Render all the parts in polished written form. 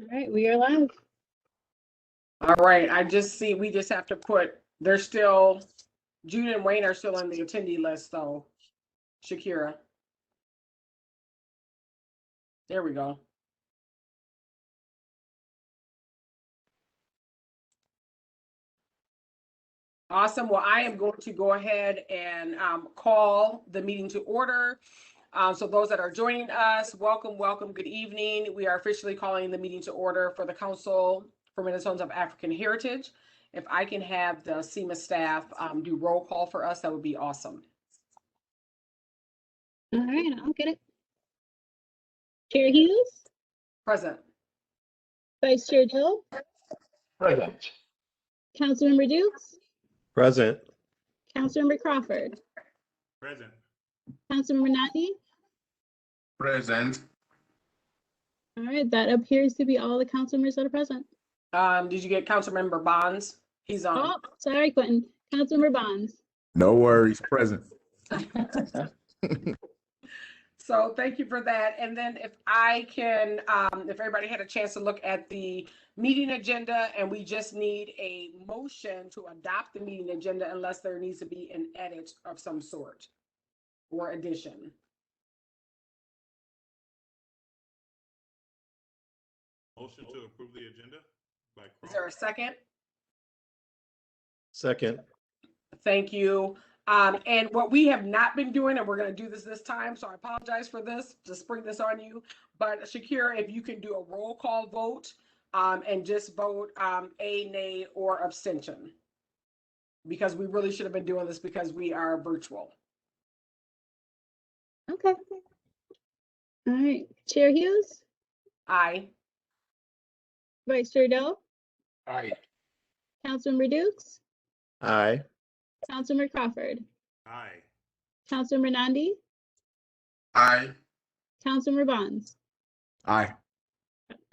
All right, we are live. All right, I just see, we just have to put, they're still, Jude and Wayne are still on the attendee list, though. Shakira. There we go. Awesome. Well, I am going to go ahead and call the meeting to order. So those that are joining us, welcome, welcome, good evening. We are officially calling the meeting to order for the Council for Minnesotans of African Heritage. If I can have the CMAH staff do roll call for us, that would be awesome. All right, I'll get it. Chair Hughes, Present. Vice Chair Joe, Present. Councilmember Dukes, Present. Councilmember Crawford, Present. Councilmember Nandi. Present. All right, that appears to be all the council members that are present. Did you get Councilmember Bonds? He's on. Oh, sorry, Quentin. Councilmember Bonds. No worries. Present. So thank you for that. And then if I can, if everybody had a chance to look at the meeting agenda, and we just need a motion to adopt the meeting agenda unless there needs to be an edit of some sort or addition. Motion to approve the agenda by Is there a second? Second. Thank you. And what we have not been doing, and we're going to do this time, so I apologize for this, to spring this on you. But Shakira, if you can do a roll call vote and just vote a, nay, or abstention. Because we really should have been doing this because we are virtual. Okay. All right, Chair Hughes, Aye. Vice Chair Doe, Aye. Councilmember Dukes, Aye. Councilmember Crawford, Aye. Councilmember Nandi, Aye. Councilmember Bonds. Aye.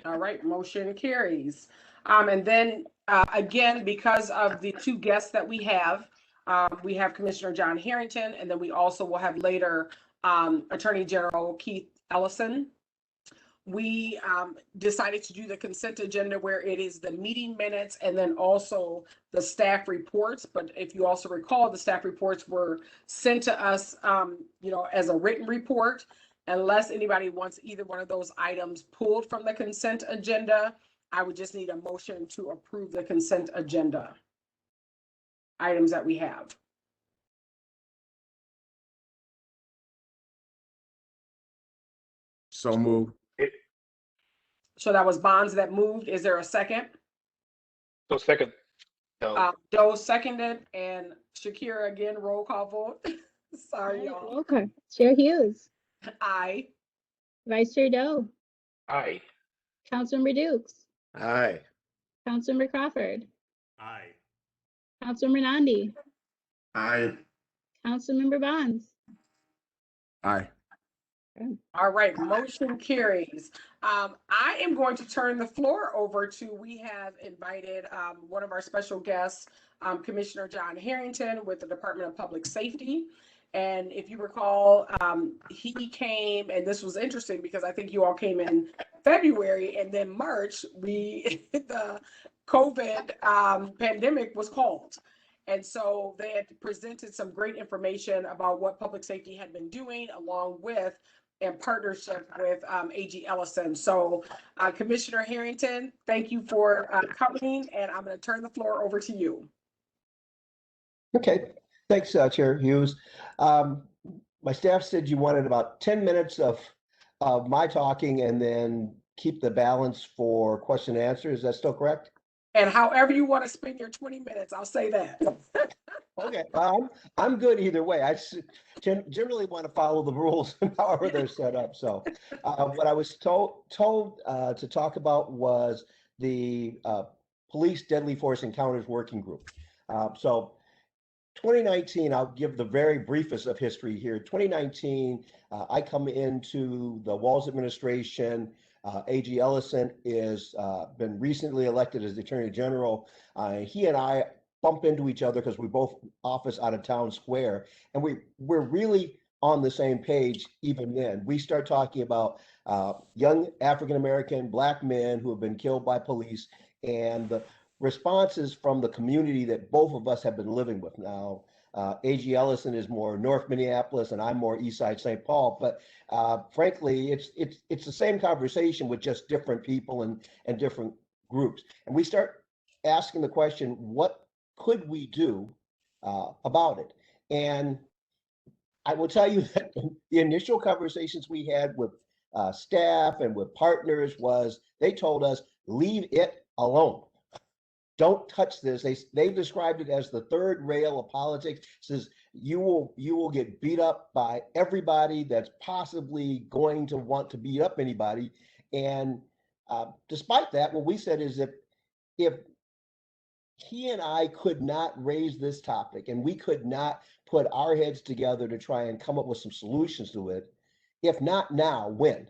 All right, motion carries. And then again, because of the two guests that we have Commissioner John Harrington, and then we also will have later Attorney General Keith Ellison. We decided to do the consent agenda where it is the meeting minutes and then also the staff reports. But if you also recall, the staff reports were sent to us, as a written report. Unless anybody wants either one of those items pulled from the consent agenda, I would just need a motion to approve the consent agenda items that we have. So moved. So that was Bonds that moved. Is there a second? So second. Doe seconded, and Shakira again, roll call vote. Sorry, y'all. Okay, Chair Hughes, Aye. Vice Chair Doe, Aye. Councilmember Dukes, Aye. Councilmember Crawford, Aye. Councilmember Nandi, Aye. Councilmember Bonds. Aye. All right, motion carries. I am going to turn the floor over to, we have invited one of our special guests, Commissioner John Harrington with the Department of Public Safety. And if you recall, he came, and this was interesting because I think you all came in February, and then March, the COVID pandemic was called. And so they had presented some great information about what public safety had been doing, along with in partnership with AG Ellison. So Commissioner Harrington, thank you for coming, and I'm going to turn the floor over to you. Okay, thanks, Chair Hughes. My staff said you wanted about 10 minutes of my talking and then keep the balance for question and answer. Is that still correct? And however you want to spend your 20 minutes, I'll say that. Okay, I'm good either way. I generally want to follow the rules however they're set up. So what I was told to talk about was the Police Deadly Force Encounters Working Group. So 2019, I'll give the very briefest of history here. 2019, I come into the Walz administration. AG Ellison is been recently elected as the Attorney General. He and I bump into each other because we both office out of Town Square, and we're really on the same page even then. We start talking about young African-American Black men who have been killed by police, and the responses from the community that both of us have been living with. Now, A.G. Ellison is more North Minneapolis, and I'm more Eastside St. Paul. But frankly, it's the same conversation with just different people and different groups. And we start asking the question, what could we do about it? And I will tell you that the initial conversations we had with staff and with partners was they told us, leave it alone. Don't touch this. They described it as the third rail of politics. Says you will get beat up by everybody that's possibly going to want to beat up anybody. And despite that, what we said is if he and I could not raise this topic and we could not put our heads together to try and come up with some solutions to it, if not now, when?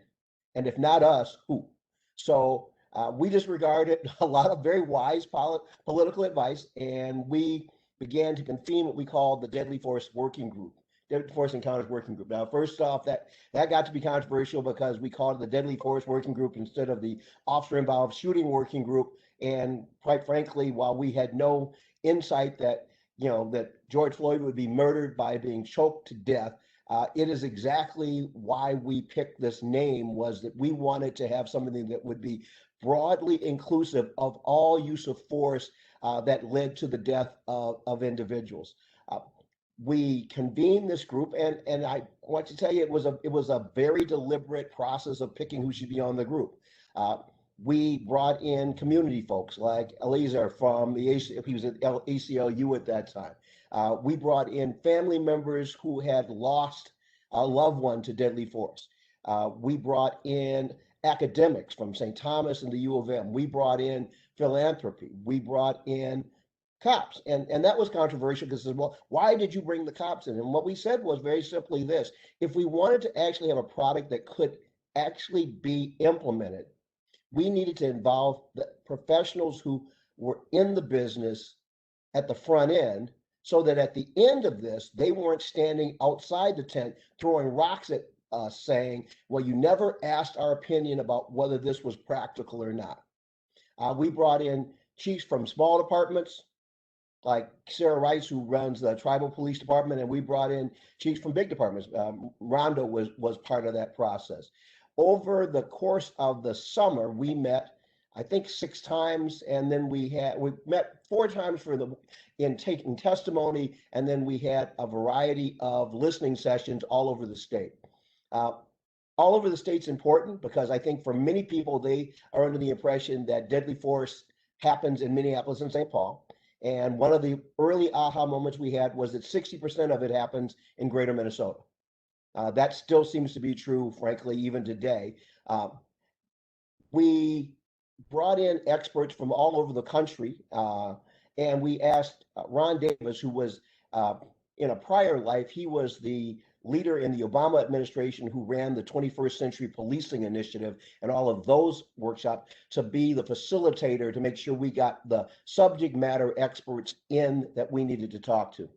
And if not us, who? So we disregarded a lot of very wise political advice, and we began to convene what we call the Deadly Force Working Group, Deadly Force Encounters Working Group. Now, first off, that got to be controversial because we called it the Deadly Force Working Group instead of the Officer Involved Shooting Working Group. And quite frankly, while we had no insight that that George Floyd would be murdered by being choked to death, it is exactly why we picked this name, was that we wanted to have something that would be broadly inclusive of all use of force that led to the death of individuals. We convened this group, and I want to tell you, it was a very deliberate process of picking who should be on the group. We brought in community folks like Ellison from he was at ACLU at that time. We brought in family members who had lost a loved one to deadly force. We brought in academics from St. Thomas and the U of M. We brought in philanthropy. We brought in cops. And that was controversial because, well, why did you bring the cops in? And what we said was very simply this: if we wanted to actually have a product that could actually be implemented, we needed to involve the professionals who were in the business at the front end, so that at the end of this, they weren't standing outside the tent throwing rocks at us saying, well, you never asked our opinion about whether this was practical or not. We brought in chiefs from small departments, like Sarah Rice, who runs the tribal police department, and we brought in chiefs from big departments. Rondo was part of that process. Over the course of the summer, we met, I think, 6 times, and then we met 4 times in taking testimony, and then we had a variety of listening sessions all over the state. All over the state's important because I think for many people, they are under the impression that deadly force happens in Minneapolis and St. Paul. And one of the early aha moments we had was that 60% of it happens in greater Minnesota. That still seems to be true, frankly, even today. We brought in experts from all over the country, and we asked Ron Davis, who was in a prior life, he was the leader in the Obama administration who ran the 21st Century Policing Initiative and all of those workshops, to be the facilitator to make sure we got the subject matter experts in that we needed to talk to.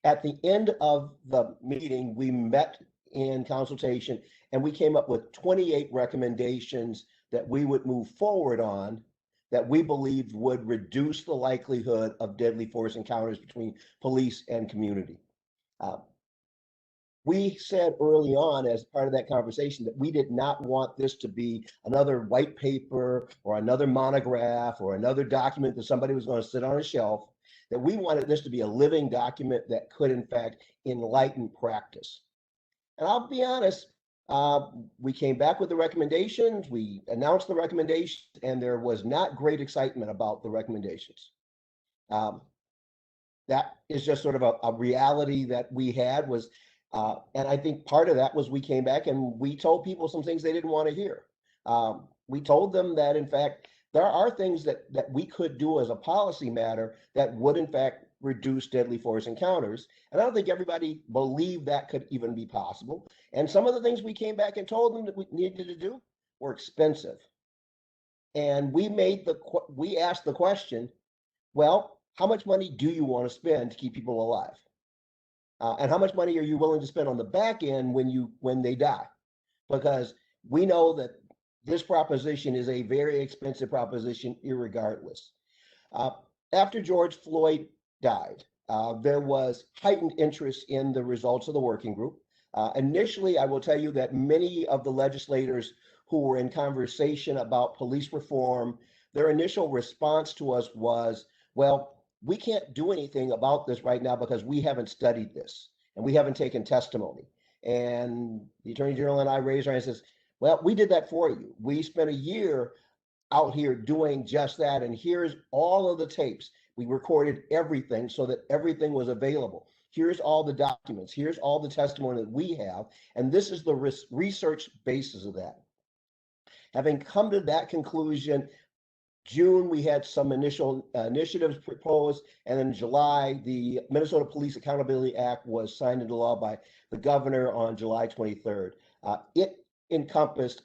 At the end of the meeting, we met in consultation and we came up with 28 recommendations that we would move forward on that we believed would reduce the likelihood of deadly force encounters between police and community. We said early on, as part of that conversation, that we did not want this to be another white paper or another monograph or another document that somebody was going to sit on a shelf, that we wanted this to be a living document that could, in fact, enlighten practice. And I'll be honest, we came back with the recommendations, we announced the recommendations, and there was not great excitement about the recommendations. That is just sort of a reality that we had was, and I think part of that was we came back and we told people some things they didn't want to hear. We told them that, in fact, there are things that we could do as a policy matter that would, in fact, reduce deadly force encounters. And I don't think everybody believed that could even be possible. And some of the things we came back and told them that we needed to do were expensive. And we asked the question, well, how much money do you want to spend to keep people alive? And how much money are you willing to spend on the back end when they die? Because we know that this proposition is a very expensive proposition, irregardless. After George Floyd died, there was heightened interest in the results of the working group. Initially, I will tell you that many of the legislators who were in conversation about police reform, their initial response to us was, well, we can't do anything about this right now because we haven't studied this and we haven't taken testimony. And the Attorney General and I raised our hands and says, well, we did that for you. We spent a year out here doing just that. And here's all of the tapes. We recorded everything so that everything was available. Here's all the documents. Here's all the testimony that we have. And this is the research basis of that. Having come to that conclusion, June, we had some initial initiatives proposed, and in July, the Minnesota Police Accountability Act was signed into law by the governor on July 23rd. It encompassed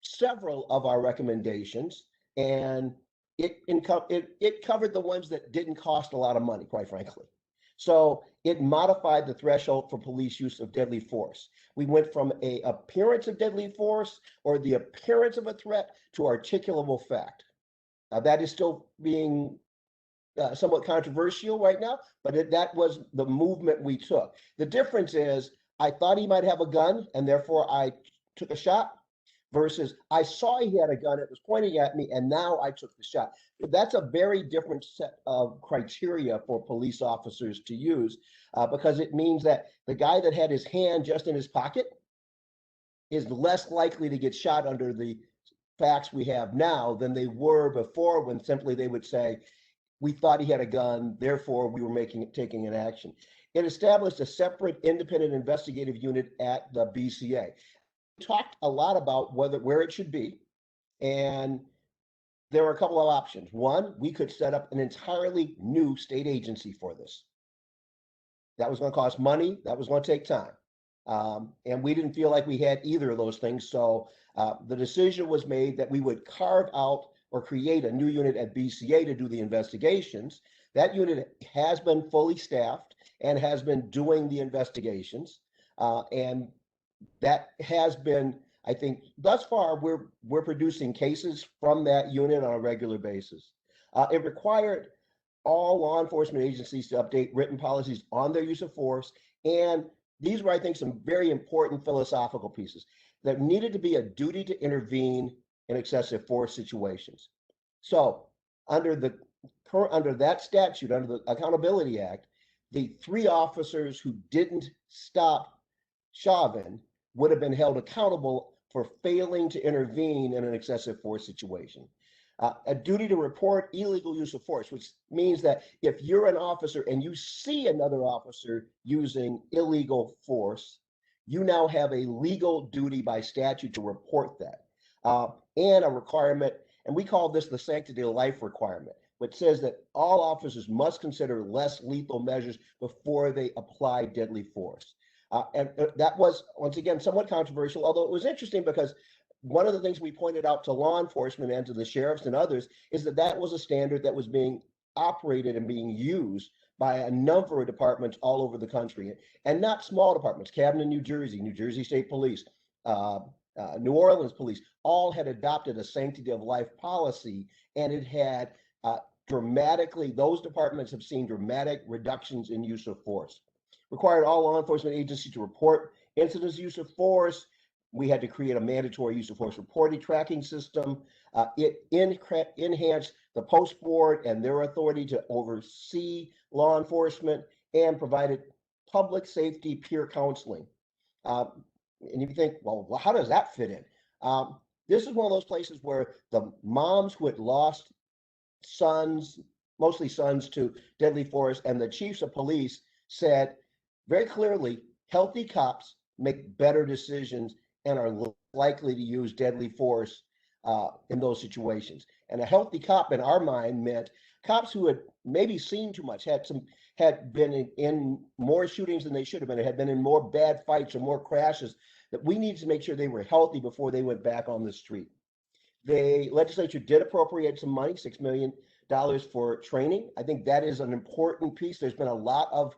several of our recommendations, and it covered the ones that didn't cost a lot of money, quite frankly. So it modified the threshold for police use of deadly force. We went from a appearance of deadly force or the appearance of a threat to articulable fact. That is still being somewhat controversial right now, but that was the movement we took. The difference is I thought he might have a gun and therefore I took a shot, versus I saw he had a gun, it was pointing at me, and now I took the shot. That's a very different set of criteria for police officers to use, because it means that the guy that had his hand just in his pocket is less likely to get shot under the facts we have now than they were before, when simply they would say, we thought he had a gun, therefore we were taking an action. It established a separate independent investigative unit at the BCA. Talked a lot about where it should be, and there are a couple of options. One, we could set up an entirely new state agency for this. That was going to cost money. That was going to take time, and we didn't feel like we had either of those things. So the decision was made that we would carve out or create a new unit at BCA to do the investigations. That unit has been fully staffed and has been doing the investigations, and that has been, I think, thus far, we're producing cases from that unit on a regular basis. It required all law enforcement agencies to update written policies on their use of force. And these were, I think, some very important philosophical pieces. There needed to be a duty to intervene in excessive force situations. So under that statute, under the Accountability Act, the 3 officers who didn't stop Chauvin would have been held accountable for failing to intervene in an excessive force situation. A duty to report illegal use of force, which means that if you're an officer and you see another officer using illegal force, you now have a legal duty by statute to report that. And a requirement, and we call this the sanctity of life requirement, which says that all officers must consider less lethal measures before they apply deadly force. And that was, once again, somewhat controversial, although it was interesting because one of the things we pointed out to law enforcement and to the sheriffs and others is that was a standard that was being operated and being used by a number of departments all over the country, and not small departments. Camden, New Jersey State Police, New Orleans Police, all had adopted a sanctity of life policy, and it had those departments have seen dramatic reductions in use of force. Required all law enforcement agencies to report incidents of use of force. We had to create a mandatory use of force reporting tracking system. It enhanced the post board and their authority to oversee law enforcement, and provided public safety peer counseling. And you think, well, how does that fit in? This is one of those places where the moms who had lost sons, mostly sons, to deadly force, and the chiefs of police said very clearly, healthy cops make better decisions and are likely to use deadly force in those situations. And a healthy cop, in our mind, meant cops who had maybe seen too much, had been in more shootings than they should have been, had been in more bad fights or more crashes, that we needed to make sure they were healthy before they went back on the street. The legislature did appropriate some money, $6 million for training. I think that is an important piece. There's been a lot of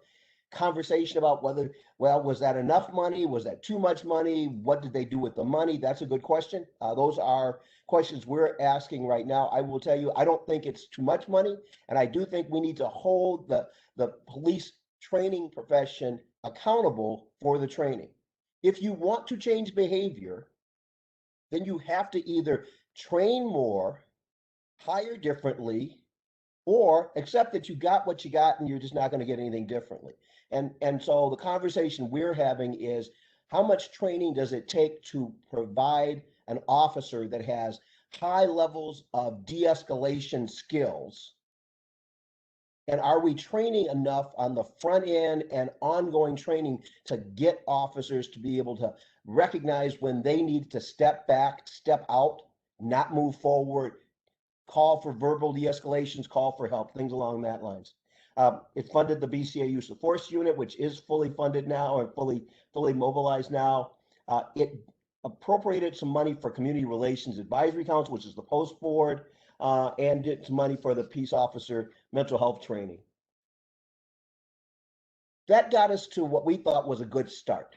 conversation about whether, well, was that enough money? Was that too much money? What did they do with the money? That's a good question. Those are questions we're asking right now. I will tell you, I don't think it's too much money. And I do think we need to hold the police training profession accountable for the training. If you want to change behavior, then you have to either train more, hire differently, or accept that you got what you got and you're just not going to get anything differently. And so the conversation we're having is, how much training does it take to provide an officer that has high levels of de-escalation skills? And are we training enough on the front end and ongoing training to get officers to be able to recognize when they need to step back, step out, not move forward, call for verbal de-escalations, call for help, things along that lines. It funded the BCA Use of Force Unit, which is fully funded now and fully mobilized now. It appropriated some money for Community Relations Advisory Council, which is the post board, and did some money for the peace officer mental health training. That got us to what we thought was a good start.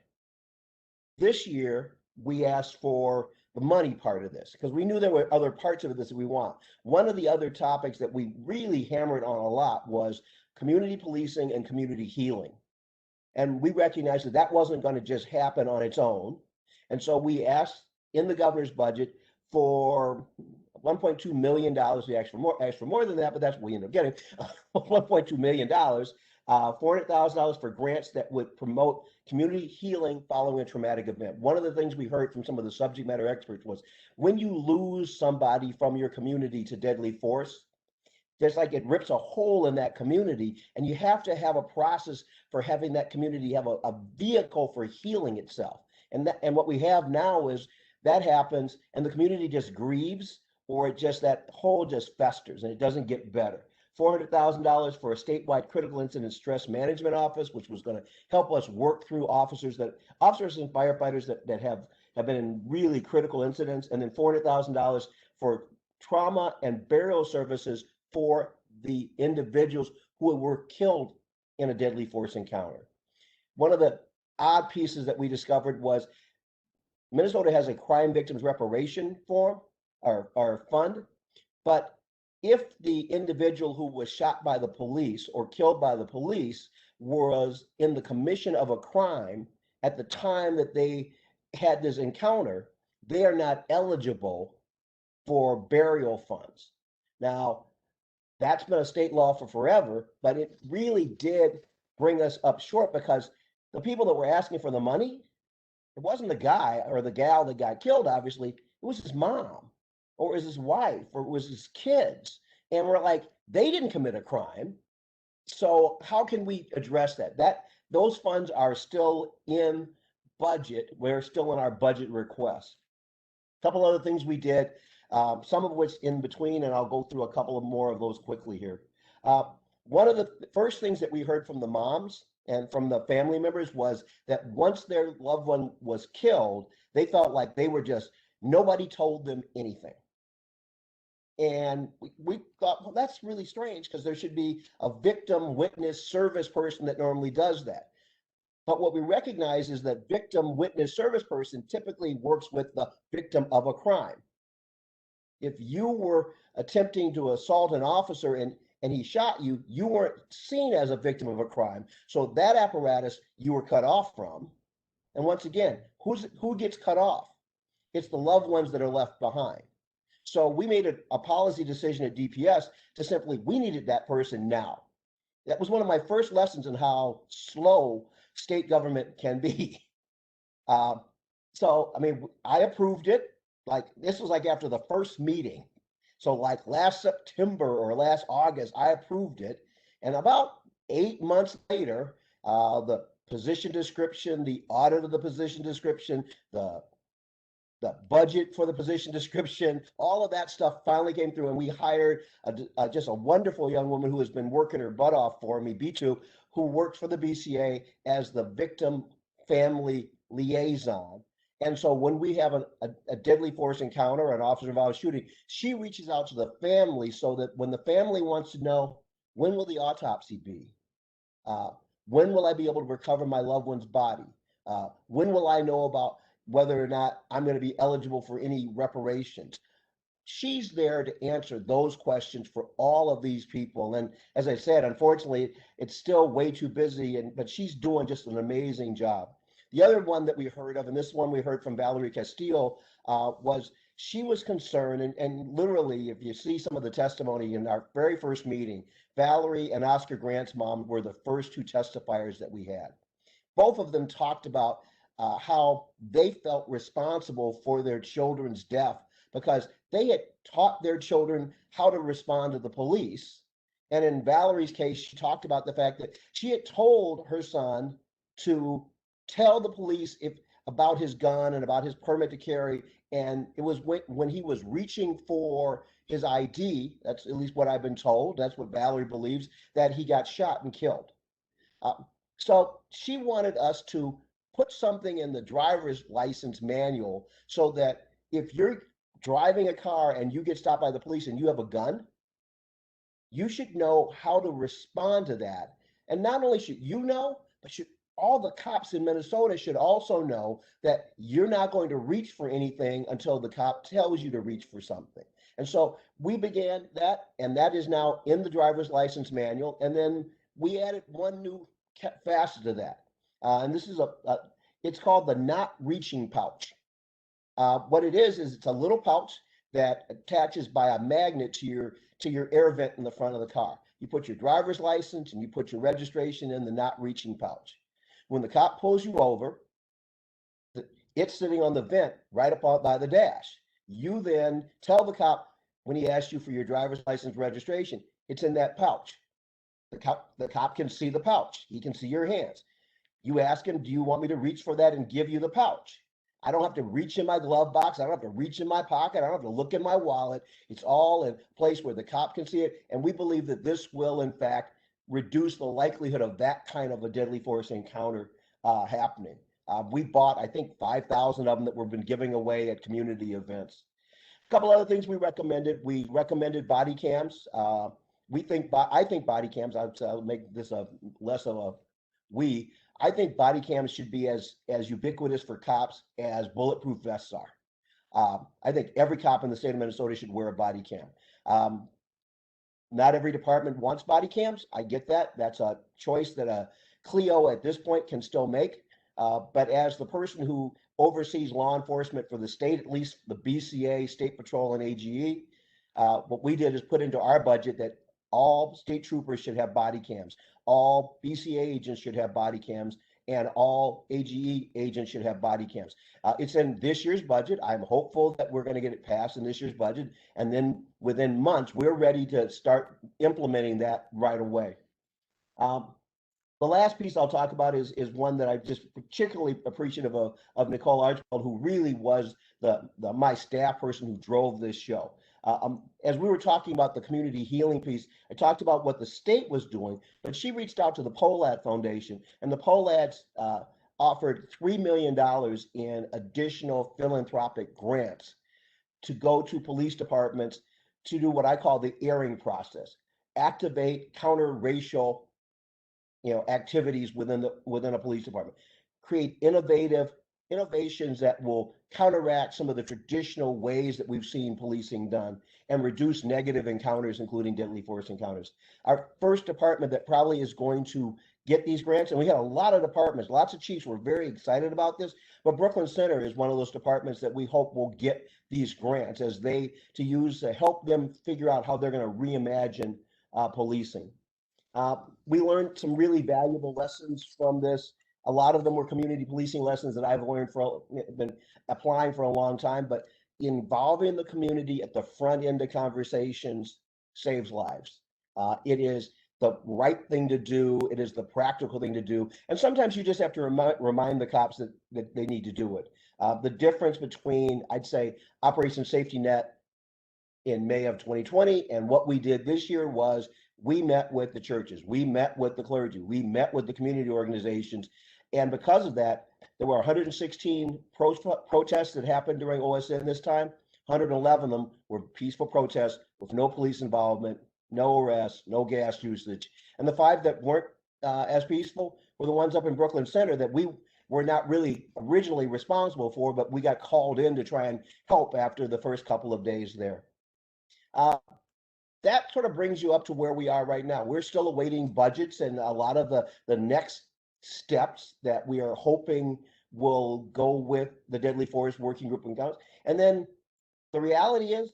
This year, we asked for the money part of this because we knew there were other parts of this that we want. One of the other topics that we really hammered on a lot was community policing and community healing. And we recognized that that wasn't going to just happen on its own. And so we asked in the governor's budget for $1.2 million. We asked for more than that, but that's what we ended up getting. $1.2 million, $400,000 for grants that would promote community healing following a traumatic event. One of the things we heard from some of the subject matter experts was, when you lose somebody from your community to deadly force, there's like, it rips a hole in that community, and you have to have a process for having that community have a vehicle for healing itself. And what we have now is that happens and the community just grieves, or it just, that hole just festers and it doesn't get better. $400,000 for a statewide critical incident stress management office, which was going to help us work through officers and firefighters that have been in really critical incidents, and then $400,000 for trauma and burial services for the individuals who were killed in a deadly force encounter. One of the odd pieces that we discovered was Minnesota has a crime victims reparation form or fund, but if the individual who was shot by the police or killed by the police was in the commission of a crime at the time that they had this encounter, they are not eligible for burial funds. Now, that's been a state law for forever, but it really did bring us up short, because the people that were asking for the money, it wasn't the guy or the gal that got killed, obviously, it was his mom, or it was his wife, or it was his kids. And we're like, they didn't commit a crime. So how can we address that? Those funds are still in budget. We're still in our budget request. A couple other things we did, some of which in between, and I'll go through a couple of more of those quickly here. One of the first things that we heard from the moms and from the family members was that once their loved one was killed, they felt like they were just, nobody told them anything. And we thought, well, that's really strange, because there should be a victim witness service person that normally does that. But what we recognize is that victim witness service person typically works with the victim of a crime. If you were attempting to assault an officer and he shot you, you weren't seen as a victim of a crime. So that apparatus you were cut off from. And once again, who gets cut off? It's the loved ones that are left behind. So we made a policy decision at DPS to simply, we needed that person now. That was one of my first lessons in how slow state government can be. So, I mean, I approved it. Like, this was like after the first meeting. So like last September or last August, I approved it. And about 8 months later, the position description, the audit of the position description, the budget for the position description, all of that stuff finally came through, and we hired just a wonderful young woman who has been working her butt off for me, B2, who works for the BCA as the victim family liaison. And so when we have a deadly force encounter or an officer involved shooting, she reaches out to the family so that when the family wants to know, when will the autopsy be? When will I be able to recover my loved one's body? When will I know about whether or not I'm going to be eligible for any reparations? She's there to answer those questions for all of these people. And as I said, unfortunately, it's still way too busy, but she's doing just an amazing job. The other one that we heard of, and this one we heard from Valerie Castillo, was she was concerned, and literally, if you see some of the testimony in our very first meeting, Valerie and Oscar Grant's mom were the first two testifiers that we had. Both of them talked about how they felt responsible for their children's death because they had taught their children how to respond to the police. And in Valerie's case, she talked about the fact that she had told her son to tell the police about his gun and about his permit to carry. And it was when he was reaching for his ID, that's at least what I've been told, that's what Valerie believes, that he got shot and killed. So she wanted us to put something in the driver's license manual so that if you're driving a car and you get stopped by the police and you have a gun, you should know how to respond to that. And not only should you know, but all the cops in Minnesota should also know that you're not going to reach for anything until the cop tells you to reach for something. And so we began that, and that is now in the driver's license manual. And then we added one new facet to that. And this is it's called the not reaching pouch. What it is it's a little pouch that attaches by a magnet to your air vent in the front of the car. You put your driver's license and you put your registration in the not reaching pouch. When the cop pulls you over, it's sitting on the vent right up by the dash. You then tell the cop when he asks you for your driver's license registration, it's in that pouch. The cop can see the pouch. He can see your hands. You ask him, do you want me to reach for that and give you the pouch? I don't have to reach in my glove box. I don't have to reach in my pocket. I don't have to look in my wallet. It's all in a place where the cop can see it. And we believe that this will, in fact, reduce the likelihood of that kind of a deadly force encounter happening. We bought, I think, 5,000 of them that we've been giving away at community events. A couple other things we recommended. We recommended body cams. I think body cams, I'll make this less of a we. I think body cams should be as ubiquitous for cops as bulletproof vests are. I think every cop in the state of Minnesota should wear a body cam. Not every department wants body cams. I get that. That's a choice that a Clio at this point can still make. But as the person who oversees law enforcement for the state, at least the BCA, State Patrol, and AGE, what we did is put into our budget that all state troopers should have body cams. All BCA agents should have body cams, and all AGE agents should have body cams. It's in this year's budget. I'm hopeful that we're going to get it passed in this year's budget. And then within months, we're ready to start implementing that right away. The last piece I'll talk about is one that I'm just particularly appreciative of Nicole Archibald, who really was my staff person who drove this show. As we were talking about the community healing piece, I talked about what the state was doing, but she reached out to the POLAD Foundation, and the POLADs offered $3 million in additional philanthropic grants to go to police departments to do what I call the airing process, activate counter-racial activities within a police department, create innovations that will counteract some of the traditional ways that we've seen policing done and reduce negative encounters, including deadly force encounters. Our first department that probably is going to get these grants, and we had a lot of departments, lots of chiefs were very excited about this, but Brooklyn Center is one of those departments that we hope will get these grants to help them figure out how they're going to reimagine policing. We learned some really valuable lessons from this. A lot of them were community policing lessons that I've been applying for a long time, but involving the community at the front end of conversations saves lives. It is the right thing to do. It is the practical thing to do. And sometimes you just have to remind the cops that they need to do it. The difference between, I'd say, Operation Safety Net in May of 2020 and what we did this year was we met with the churches, we met with the clergy, we met with the community organizations. And because of that, there were 116 protests that happened during OSN this time. 111 of them were peaceful protests with no police involvement, no arrests, no gas usage. And the 5 that weren't as peaceful were the ones up in Brooklyn Center that we were not really originally responsible for, but we got called in to try and help after the first couple of days there. That sort of brings you up to where we are right now. We're still awaiting budgets and a lot of the next steps that we are hoping will go with the Deadly Force Working Group and counts. And then the reality is,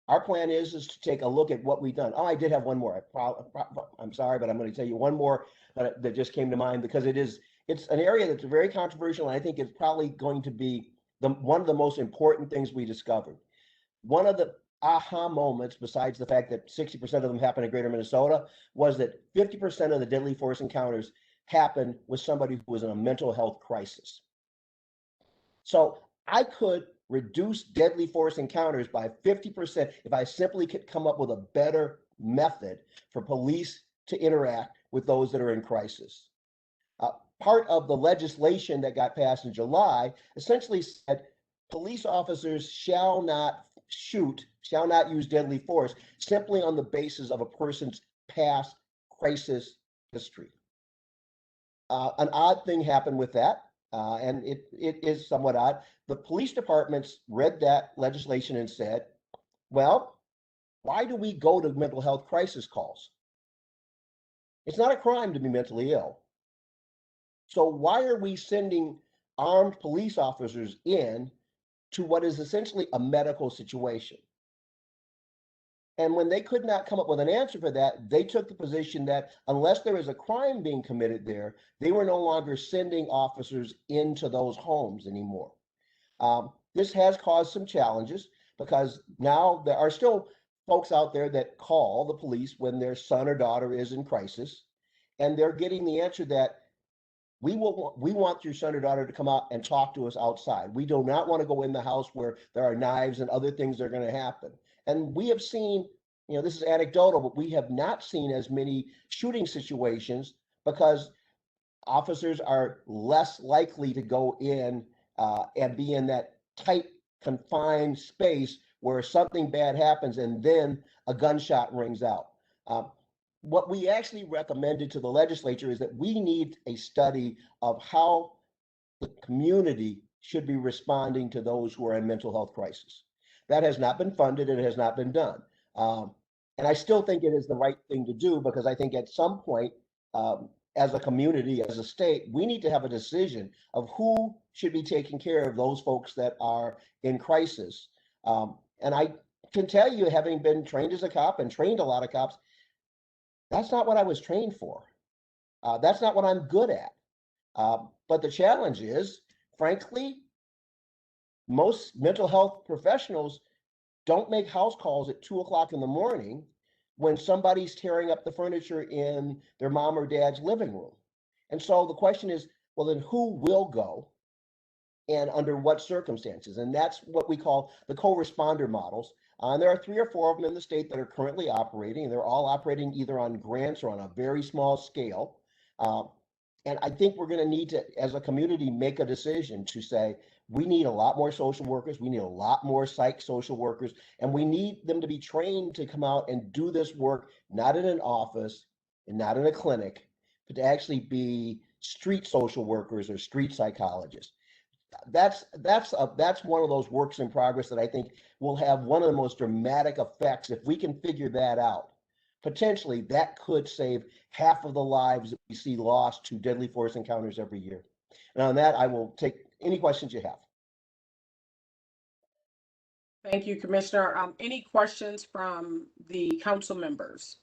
our plan is to take a look at what we've done. Oh, I did have one more. I'm sorry, but I'm going to tell you one more that just came to mind because it's an area that's very controversial, and I think it's probably going to be one of the most important things we discovered. One of the aha moments, besides the fact that 60% of them happen in greater Minnesota, was that 50% of the deadly force encounters happen with somebody who was in a mental health crisis. So I could reduce deadly force encounters by 50% if I simply could come up with a better method for police to interact with those that are in crisis. Part of the legislation that got passed in July essentially said police officers shall not use deadly force simply on the basis of a person's past crisis history. An odd thing happened with that, and it is somewhat odd. The police departments read that legislation and said, well, why do we go to mental health crisis calls? It's not a crime to be mentally ill. So why are we sending armed police officers in to what is essentially a medical situation? And when they could not come up with an answer for that, they took the position that unless there is a crime being committed there, they were no longer sending officers into those homes anymore. This has caused some challenges because now there are still folks out there that call the police when their son or daughter is in crisis, and they're getting the answer that we want your son or daughter to come out and talk to us outside. We do not want to go in the house where there are knives and other things that are going to happen. And we have seen, this is anecdotal, but we have not seen as many shooting situations because officers are less likely to go in and be in that tight, confined space where something bad happens and then a gunshot rings out. What we actually recommended to the legislature is that we need a study of how the community should be responding to those who are in mental health crisis. That has not been funded and it has not been done. And I still think it is the right thing to do because I think at some point, as a community, as a state, we need to have a decision of who should be taking care of those folks that are in crisis. And I can tell you, having been trained as a cop and trained a lot of cops, that's not what I was trained for. That's not what I'm good at. But the challenge is, frankly, most mental health professionals don't make house calls at 2 o'clock in the morning when somebody's tearing up the furniture in their mom or dad's living room. And so the question is, well, then who will go and under what circumstances? And that's what we call the co-responder models. And there are 3 or 4 of them in the state that are currently operating, and they're all operating either on grants or on a very small scale. And I think we're going to need to, as a community, make a decision to say, we need a lot more social workers, we need a lot more psych social workers, and we need them to be trained to come out and do this work, not in an office and not in a clinic, but to actually be street social workers or street psychologists. That's one of those works in progress that I think will have one of the most dramatic effects. If we can figure that out, potentially that could save half of the lives that we see lost to deadly force encounters every year. And on that, I will take any questions you have. Thank you, Commissioner. Any questions from the council members?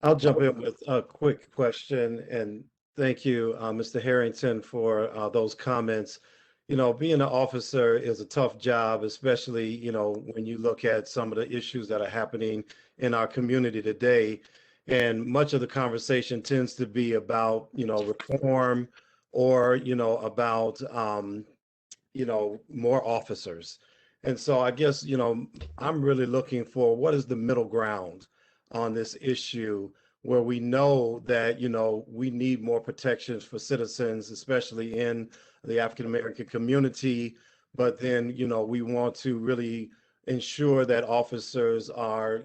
I'll jump in with a quick question, and thank you, Mr. Harrington, for those comments. Being an officer is a tough job, especially, when you look at some of the issues that are happening in our community today. And much of the conversation tends to be about, reform or, about, more officers. And so I guess, I'm really looking for what is the middle ground on this issue where we know that, we need more protections for citizens, especially in the African American community. But then, we want to really ensure that officers are,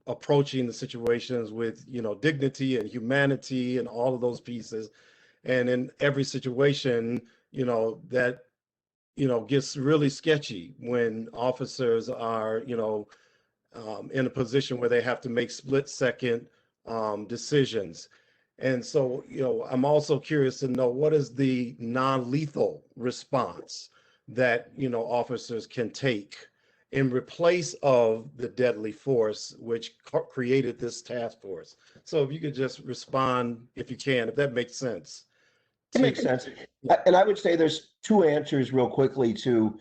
approaching the situations with, dignity and humanity and all of those pieces. And in every situation, that, gets really sketchy when officers are, in a position where they have to make split-second decisions. And so, I'm also curious to know, what is the non-lethal response that, officers can take in replace of the deadly force which created this task force? So if you could just respond, if you can, if that makes sense. It makes sense. And I would say there's two answers real quickly to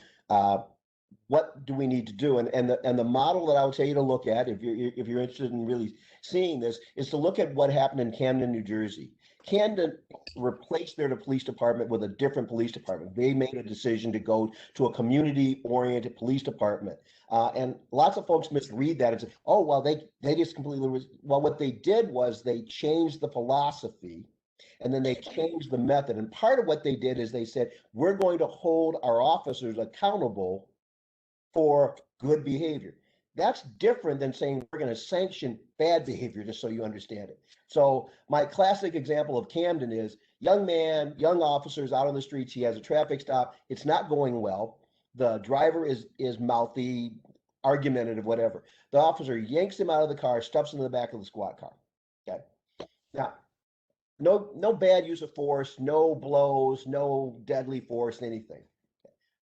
what do we need to do? And the model that I would tell you to look at, if you're interested in really seeing this, is to look at what happened in Camden, New Jersey. Camden replaced their police department with a different police department. They made a decision to go to a community-oriented police department. And lots of folks misread that and say, oh, well, they just completely, well, what they did was they changed the philosophy, and then they changed the method. And part of what they did is they said, we're going to hold our officers accountable for good behavior. That's different than saying we're going to sanction bad behavior, just so you understand it. So my classic example of Camden is young man, young officers out on the streets. He has a traffic stop. It's not going well. The driver is mouthy, argumentative, whatever. The officer yanks him out of the car, stuffs him in the back of the squad car. Okay. Now, no bad use of force, no blows, no deadly force, anything.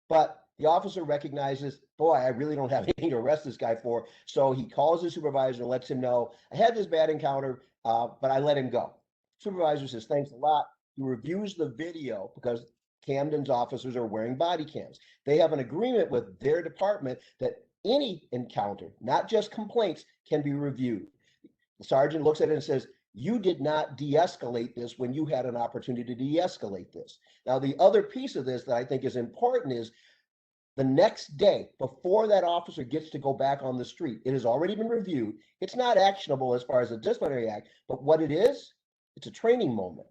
But the officer recognizes, boy, I really don't have anything to arrest this guy for. So he calls his supervisor and lets him know, I had this bad encounter, but I let him go. Supervisor says, thanks a lot. He reviews the video because Camden's officers are wearing body cams. They have an agreement with their department that any encounter, not just complaints, can be reviewed. The sergeant looks at it and says, you did not de-escalate this when you had an opportunity to de-escalate this. Now, the other piece of this that I think is important is the next day, before that officer gets to go back on the street, it has already been reviewed. It's not actionable as far as a disciplinary act, but what it is, it's a training moment.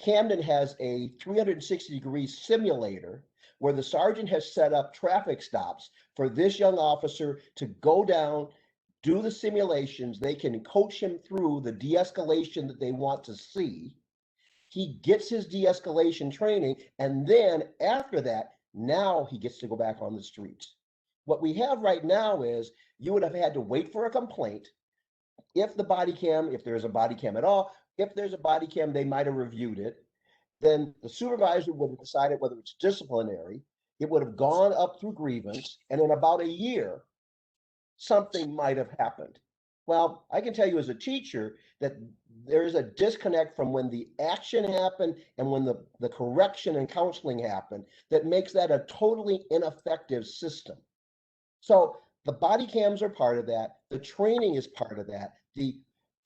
Camden has a 360-degree simulator where the sergeant has set up traffic stops for this young officer to go down, do the simulations. They can coach him through the de-escalation that they want to see. He gets his de-escalation training, and then after that, now he gets to go back on the streets. What we have right now is you would have had to wait for a complaint. If there's a body cam at all, if there's a body cam, they might have reviewed it. Then the supervisor would have decided whether it's disciplinary. It would have gone up through grievance, and in about a year, something might have happened. Well, I can tell you as a teacher that there is a disconnect from when the action happened and when the correction and counseling happened that makes that a totally ineffective system. So the body cams are part of that. The training is part of that. The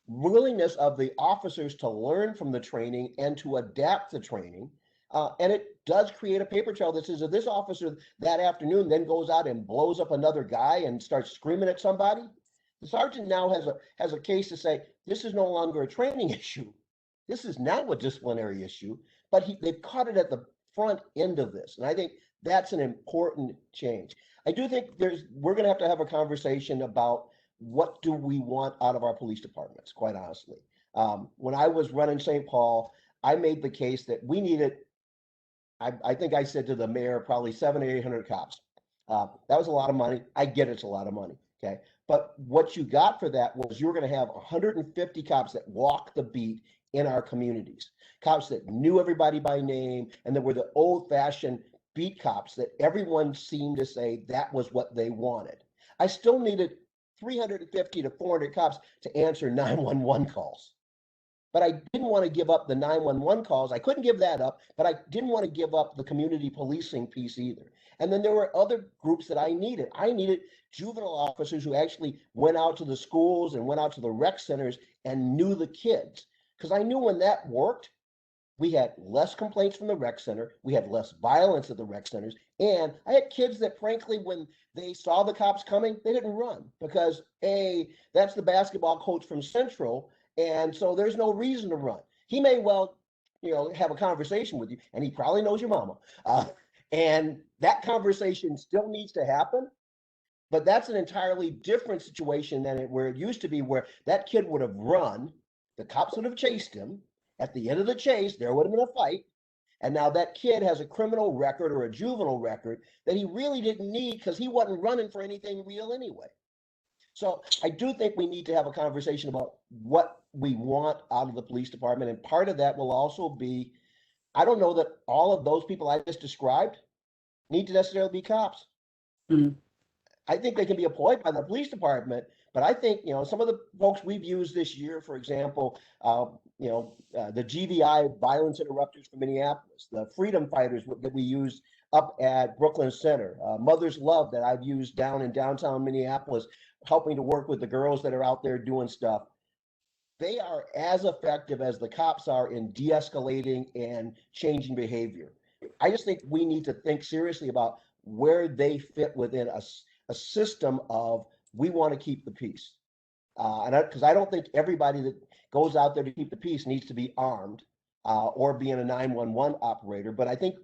willingness of the officers to learn from the training and to adapt the training. And it does create a paper trail that says if this officer that afternoon then goes out and blows up another guy and starts screaming at somebody, the sergeant now has a case to say, this is no longer a training issue. This is now a disciplinary issue, but they've caught it at the front end of this. And I think that's an important change. I do think we're going to have a conversation about what do we want out of our police departments, quite honestly. When I was running St. Paul, I made the case that we needed, I think I said to the mayor, probably 700 or 800 cops. That was a lot of money. I get it's a lot of money, okay? But what you got for that was you were going to have 150 cops that walk the beat in our communities, cops that knew everybody by name, and that were the old-fashioned beat cops that everyone seemed to say that was what they wanted. I still needed 350 to 400 cops to answer 911 calls. But I didn't want to give up the 911 calls. I couldn't give that up, but I didn't want to give up the community policing piece either. And then there were other groups that I needed. I needed juvenile officers who actually went out to the schools and went out to the rec centers and knew the kids. Because I knew when that worked, we had less complaints from the rec center. We had less violence at the rec centers. And I had kids that, frankly, when they saw the cops coming, they didn't run because, hey, that's the basketball coach from Central. And so there's no reason to run. He may well, have a conversation with you, and he probably knows your mama. And that conversation still needs to happen. But that's an entirely different situation than where it used to be, where that kid would have run, the cops would have chased him. At the end of the chase, there would have been a fight. And now that kid has a criminal record or a juvenile record that he really didn't need because he wasn't running for anything real anyway. So I do think we need to have a conversation about what we want out of the police department. And part of that will also be, I don't know that all of those people I just described need to necessarily be cops. Mhm. I think they can be employed by the police department, but I think, some of the folks we've used this year, for example, the GVI violence interrupters from Minneapolis, the freedom fighters that we used up at Brooklyn Center, Mother's Love that I've used down in downtown Minneapolis, helping to work with the girls that are out there doing stuff. They are as effective as the cops are in de-escalating and changing behavior. I just think we need to think seriously about where they fit within a system of, we want to keep the peace. Because I don't think everybody that goes out there to keep the peace needs to be armed or being a 911 operator. But I think,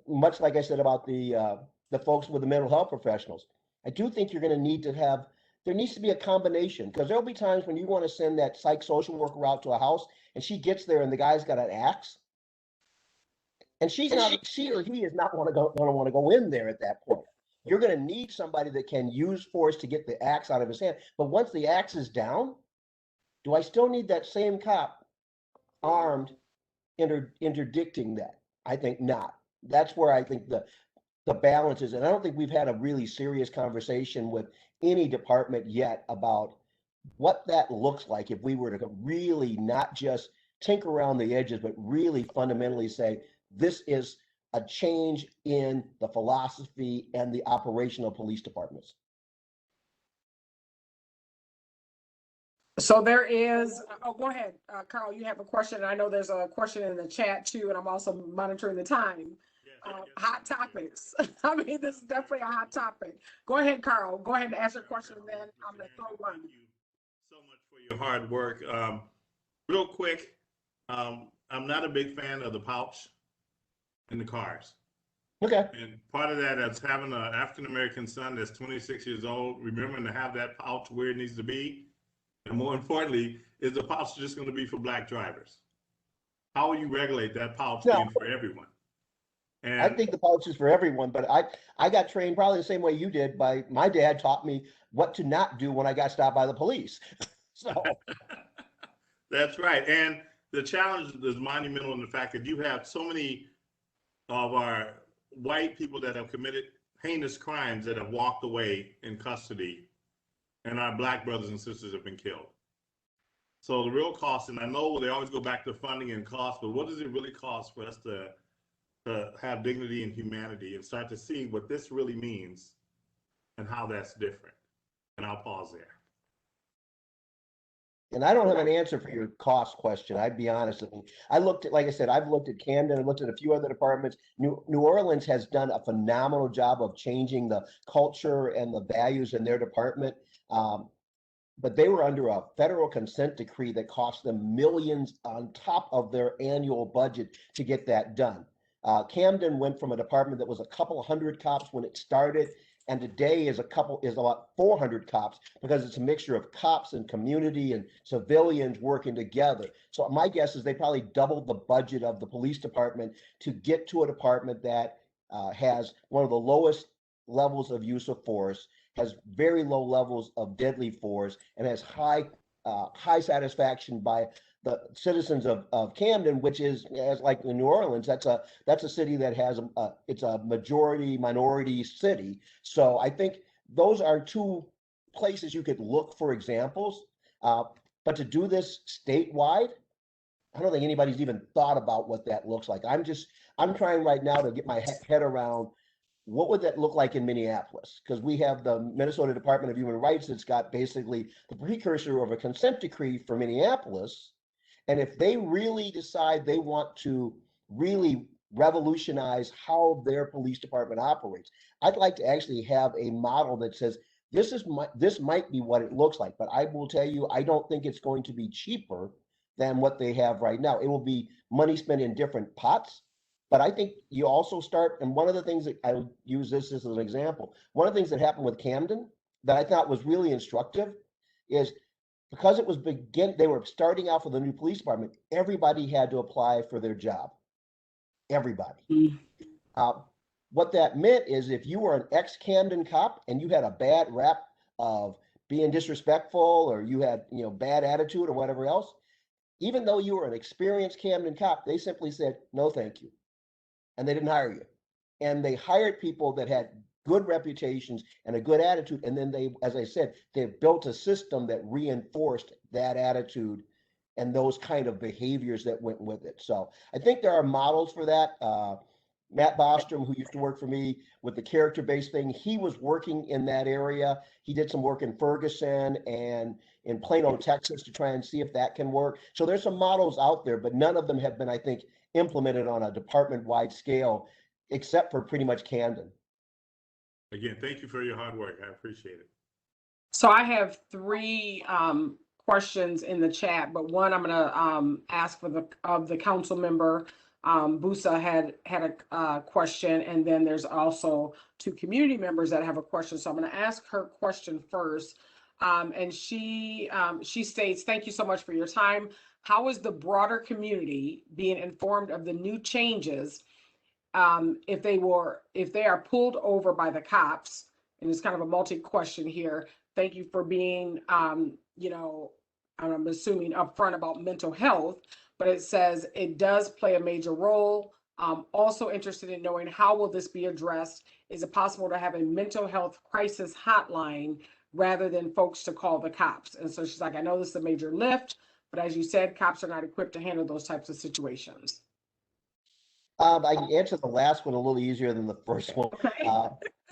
much like I said about the folks with the mental health professionals, I do think you're going to need to have, there needs to be a combination, because there'll be times when you want to send that psych social worker out to a house and she gets there and the guy's got an axe. And she or he is not want to go in there at that point. You're going to need somebody that can use force to get the axe out of his hand. But once the axe is down, do I still need that same cop armed interdicting that? I think not. That's where I think the balance is. And I don't think we've had a really serious conversation with any department yet about what that looks like if we were to really not just tinker around the edges, but really fundamentally say, this is a change in the philosophy and the operational police departments. So there is, go ahead, Carl, you have a question. I know there's a question in the chat too, and I'm also monitoring the time. Hot topics. I mean, this is definitely a hot topic. Go ahead, Carl. Go ahead and ask your question, and then I'm going to throw one. Thank you so much for your hard work. Real quick, I'm not a big fan of the pouch in the cars. Okay. And part of that is having an African-American son that's 26 years old, remembering to have that pouch where it needs to be. And more importantly, is the pouch just going to be for black drivers? How will you regulate that pouch being for everyone? And I think the pouch is for everyone, but I got trained probably the same way you did by, my dad taught me what to not do when I got stopped by the police. So that's right. And the challenge is monumental in the fact that you have so many of our white people that have committed heinous crimes that have walked away in custody, and our black brothers and sisters have been killed. So the real cost, and I know they always go back to funding and cost, but what does it really cost for us to have dignity and humanity and start to see what this really means and how that's different? And I'll pause there. And I don't have an answer for your cost question. I'd be honest with you. I looked at, like I said, I've looked at Camden, I looked at a few other departments. New Orleans has done a phenomenal job of changing the culture and the values in their department. But they were under a federal consent decree that cost them millions on top of their annual budget to get that done. Camden went from a department that was a couple hundred cops when it started, and today is about 400 cops, because it's a mixture of cops and community and civilians working together. So my guess is they probably doubled the budget of the police department to get to a department that has one of the lowest levels of use of force, has very low levels of deadly force, and has high satisfaction by the citizens of Camden, which is, as like in New Orleans, that's a city that has it's a majority minority city. So I think those are two places you could look for examples. But to do this statewide, I don't think anybody's even thought about what that looks like. I'm trying right now to get my head around what would that look like in Minneapolis? Because we have the Minnesota Department of Human Rights that's got basically the precursor of a consent decree for Minneapolis. And if they really decide they want to really revolutionize how their police department operates, I'd like to actually have a model that says, this might be what it looks like. But I will tell you, I don't think it's going to be cheaper than what they have right now. It will be money spent in different pots, But I think you also start, and one of the things that I would use this as an example, one of the things that happened with Camden that I thought was really instructive is because it was they were starting off with a new police department, everybody had to apply for their job. Everybody. Mm. What that meant is if you were an ex-Camden cop and you had a bad rap of being disrespectful or you had, bad attitude or whatever else, even though you were an experienced Camden cop, they simply said, no, thank you. And they didn't hire you. And they hired people that had good reputations and a good attitude. And then they, as I said, they built a system that reinforced that attitude and those kind of behaviors that went with it. So I think there are models for that. Matt Bostrom, who used to work for me with the character-based thing, he was working in that area. He did some work in Ferguson and in Plano, Texas, to try and see if that can work. So there's some models out there, but none of them have been, I think, implemented on a department-wide scale, except for pretty much Camden. Again, thank you for your hard work. I appreciate it. So I have three questions in the chat, but one I'm going to ask for the council member. Busa had a question, and then there's also two community members that have a question. So I'm going to ask her question first. And she states, thank you so much for your time. How is the broader community being informed of the new changes if they are pulled over by the cops? And it's kind of a multi-question here. Thank you for being, I'm assuming upfront about mental health, but it says it does play a major role. Also interested in knowing how will this be addressed? Is it possible to have a mental health crisis hotline rather than folks to call the cops? And so she's like, I know this is a major lift, but as you said, cops are not equipped to handle those types of situations. I can answer the last one a little easier than the first one. Okay.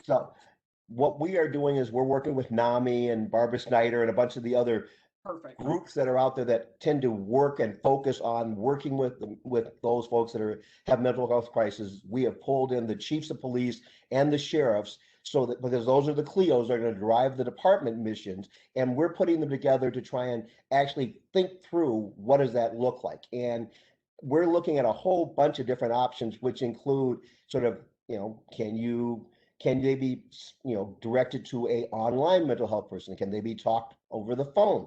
So what we are doing is we're working with NAMI and Barbara Snyder and a bunch of the other Perfect. groups that are out there that tend to work and focus on working with those folks that have mental health crises. We have pulled in the chiefs of police and the sheriffs so that, because those are the CLEOs that are going to drive the department missions, and we're putting them together to try and actually think through what does that look like. And we're looking at a whole bunch of different options, which include sort of, can they be, directed to a online mental health person? Can they be talked over the phone?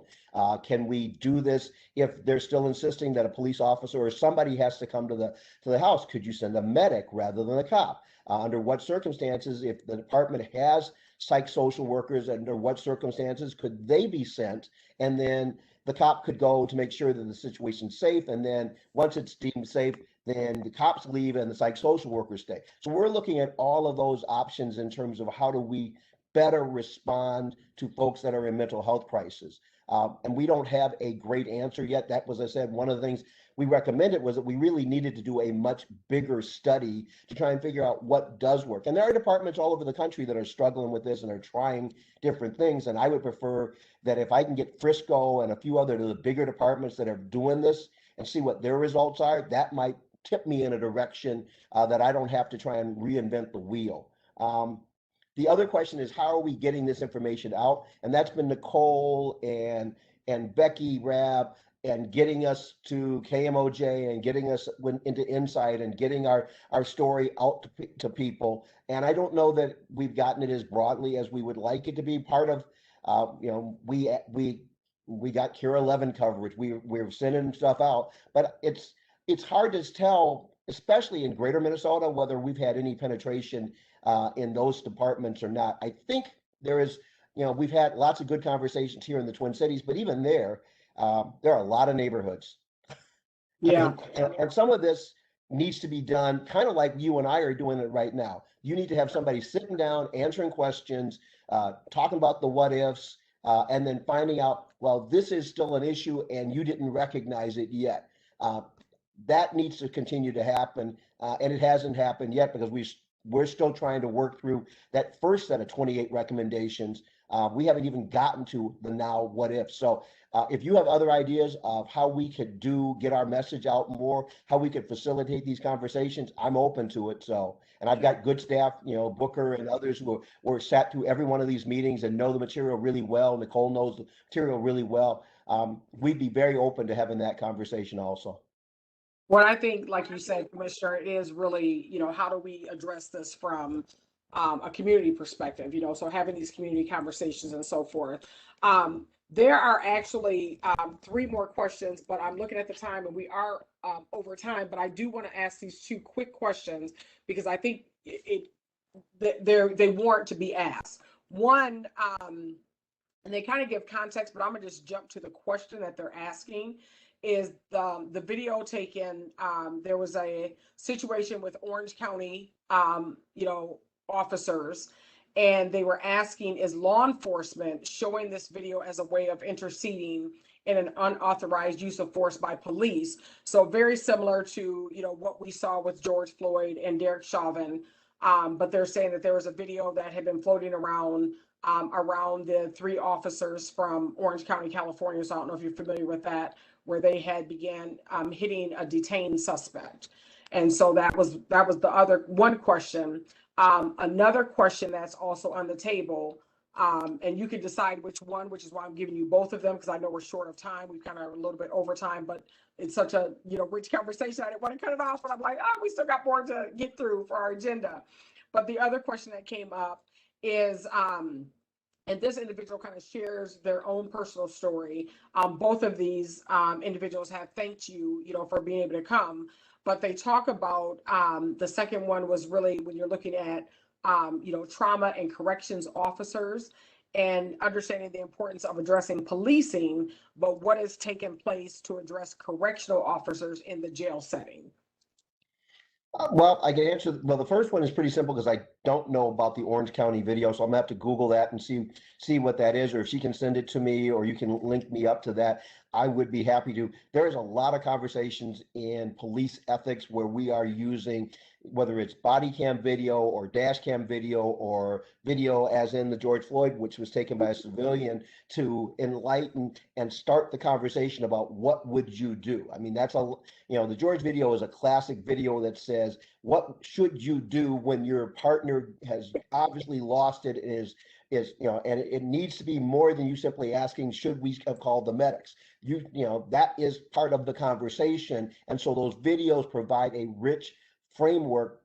Can we do this if they're still insisting that a police officer or somebody has to come to the house? Could you send a medic rather than a cop? Under what circumstances, if the department has psychosocial workers, under what circumstances could they be sent? And then the cop could go to make sure that the situation's safe. And then once it's deemed safe, then the cops leave and the psychosocial workers stay. So we're looking at all of those options in terms of how do we better respond to folks that are in mental health crisis. And we don't have a great answer yet. That was, I said, one of the things we recommended was that we really needed to do a much bigger study to try and figure out what does work. And there are departments all over the country that are struggling with this and are trying different things. And I would prefer that if I can get Frisco and a few other of the bigger departments that are doing this and see what their results are, that might tip me in a direction that I don't have to try and reinvent the wheel. The other question is, how are we getting this information out? And that's been Nicole and Becky Rabb and getting us to KMOJ and getting us into Insight and getting our story out to people. And I don't know that we've gotten it as broadly as we would like it to be. Part of, we got Cure 11 coverage. We're sending stuff out, but it's hard to tell, especially in greater Minnesota, whether we've had any penetration in those departments or not. I think there is, we've had lots of good conversations here in the Twin Cities, but even there are a lot of neighborhoods. Yeah. And some of this needs to be done kind of like you and I are doing it right now. You need to have somebody sitting down, answering questions, talking about the what ifs, and then finding out, well, this is still an issue and you didn't recognize it yet. That needs to continue to happen, and it hasn't happened yet because we're still trying to work through that first set of 28 recommendations. We haven't even gotten to the now what if. So if you have other ideas of how we could get our message out more, how we could facilitate these conversations, I'm open to it. So, and I've got good staff, Booker and others who were sat through every one of these meetings and know the material really well. Nicole knows the material really well. We'd be very open to having that conversation also. What I think, like you said, Commissioner, is really, how do we address this from a community perspective, so having these community conversations and so forth. There are actually 3 more questions, but I'm looking at the time and we are over time, but I do want to ask these 2 quick questions because I think they warrant to be asked. One, and they kind of give context, but I'm gonna just jump to the question that they're asking. Is the video taken? There was a situation with Orange County, officers, and they were asking, is law enforcement showing this video as a way of interceding in an unauthorized use of force by police? So very similar to what we saw with George Floyd and Derek Chauvin. But they're saying that there was a video that had been floating around the 3 officers from Orange County, California. So I don't know if you're familiar with that, where they had began hitting a detained suspect. And so that was the other one question. Another question that's also on the table, and you can decide which one, which is why I'm giving you both of them, because I know we're short of time. We've kind of a little bit over time, but it's such a rich conversation. I didn't want to cut it off, but I'm like, we still got more to get through for our agenda. But the other question that came up is, and this individual kind of shares their own personal story. Both of these individuals have thanked you, for being able to come. But they talk about the second one was really when you're looking at, trauma and corrections officers and understanding the importance of addressing policing, but what has taken place to address correctional officers in the jail setting? Well, I can answer. Well, the first one is pretty simple because I don't know about the Orange County video, so I'm gonna have to Google that and see what that is, or if she can send it to me, or you can link me up to that. I would be happy to. There is a lot of conversations in police ethics where we are using, whether it's body cam video or dash cam video or video as in the George Floyd, which was taken by a civilian, to enlighten and start the conversation about what would you do. I mean, that's the George video is a classic video that says, what should you do when your partner has obviously lost it, and and it needs to be more than you simply asking, should we have called the medics? That is part of the conversation. And so those videos provide a rich framework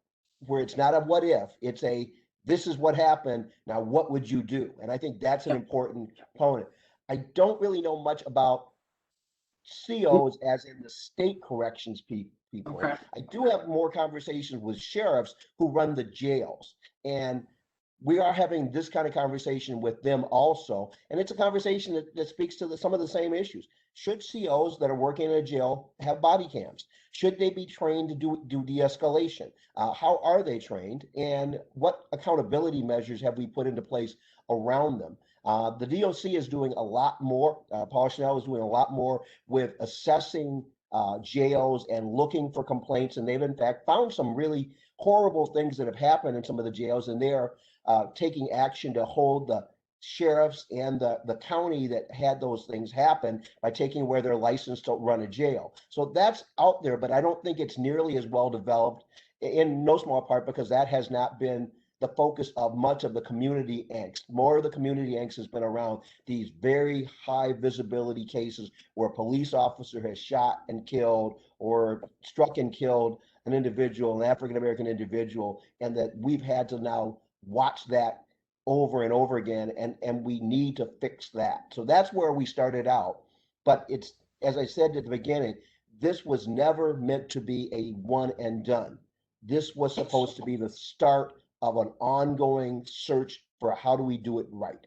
where it's not a what if, it's a this is what happened, now what would you do? And I think that's an important component. I don't really know much about COs as in the state corrections people. Okay. I do have more conversations with sheriffs who run the jails, and we are having this kind of conversation with them also. And it's a conversation that speaks to some of the same issues. Should COs that are working in a jail have body cams? Should they be trained to do de-escalation? How are they trained? And what accountability measures have we put into place around them? The DOC is doing a lot more. Paul Schnell is doing a lot more with assessing jails and looking for complaints. And they've in fact found some really horrible things that have happened in some of the jails, and they are taking action to hold the sheriffs and the county that had those things happen by taking away their license to run a jail. So that's out there, but I don't think it's nearly as well developed, in no small part because that has not been the focus of much of the community angst. More of the community angst has been around these very high visibility cases where a police officer has shot and killed or struck and killed an individual, an African-American individual, and that we've had to now watch that over and over again, and we need to fix that. So that's where we started out. But it's, as I said at the beginning, this was never meant to be a one and done. This was supposed to be the start of an ongoing search for how do we do it right.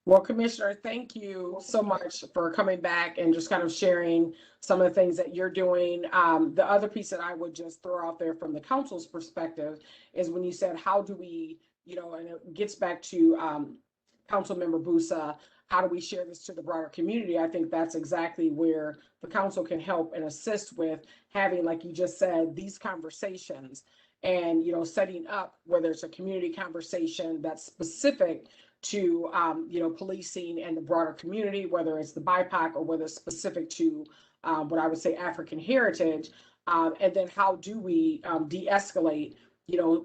Well, Commissioner, thank you so much for coming back and just kind of sharing some of the things that you're doing. The other piece that I would just throw out there from the council's perspective is when you said, how do we, and it gets back to Councilmember Busa, how do we share this to the broader community? I think that's exactly where the council can help and assist with having, like you just said, these conversations and, setting up whether it's a community conversation that's specific to, policing and the broader community, whether it's the BIPOC or whether it's specific to what I would say African heritage. And then how do we de-escalate,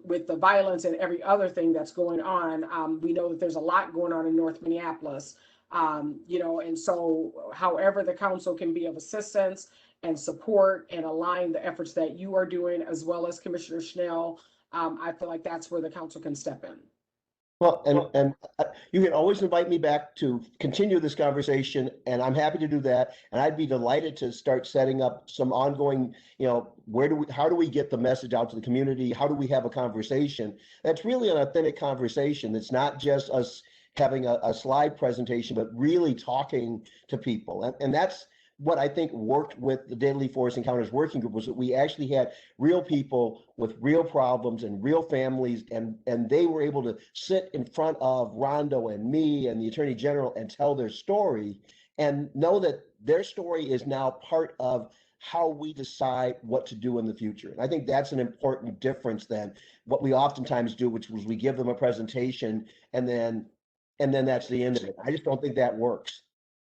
with the violence and every other thing that's going on. We know that there's a lot going on in North Minneapolis, and so however the council can be of assistance and support and align the efforts that you are doing, as well as Commissioner Schnell, I feel like that's where the council can step in. Well, and you can always invite me back to continue this conversation, and I'm happy to do that. And I'd be delighted to start setting up some ongoing, how do we get the message out to the community? How do we have a conversation that's really an authentic conversation? That's not just us having a slide presentation, but really talking to people. And that's what I think worked with the Deadly Forest Encounters Working Group, was that we actually had real people with real problems and real families, and they were able to sit in front of Rondo and me and the Attorney General and tell their story, and know that their story is now part of how we decide what to do in the future. And I think that's an important difference than what we oftentimes do, which was we give them a presentation and then that's the end of it. I just don't think that works.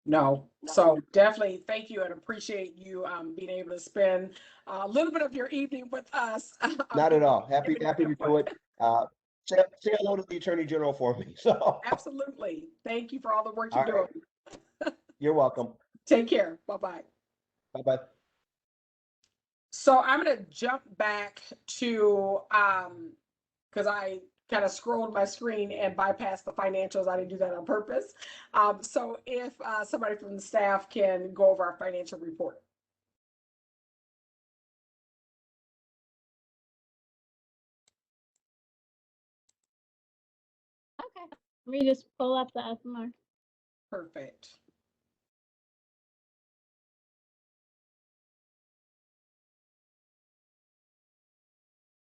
No, so definitely thank you and appreciate you being able to spend a little bit of your evening with us. Not at all. Happy to do it. Say hello to the Attorney General for me. So Absolutely. Thank you for all the work you're All right. doing. You're welcome. Take care. Bye-bye. Bye-bye. So I'm going to jump back to, because I kind of scrolled my screen and bypassed the financials. I didn't do that on purpose. So if somebody from the staff can go over our financial report. Okay. Let me just pull up the FMR. Perfect.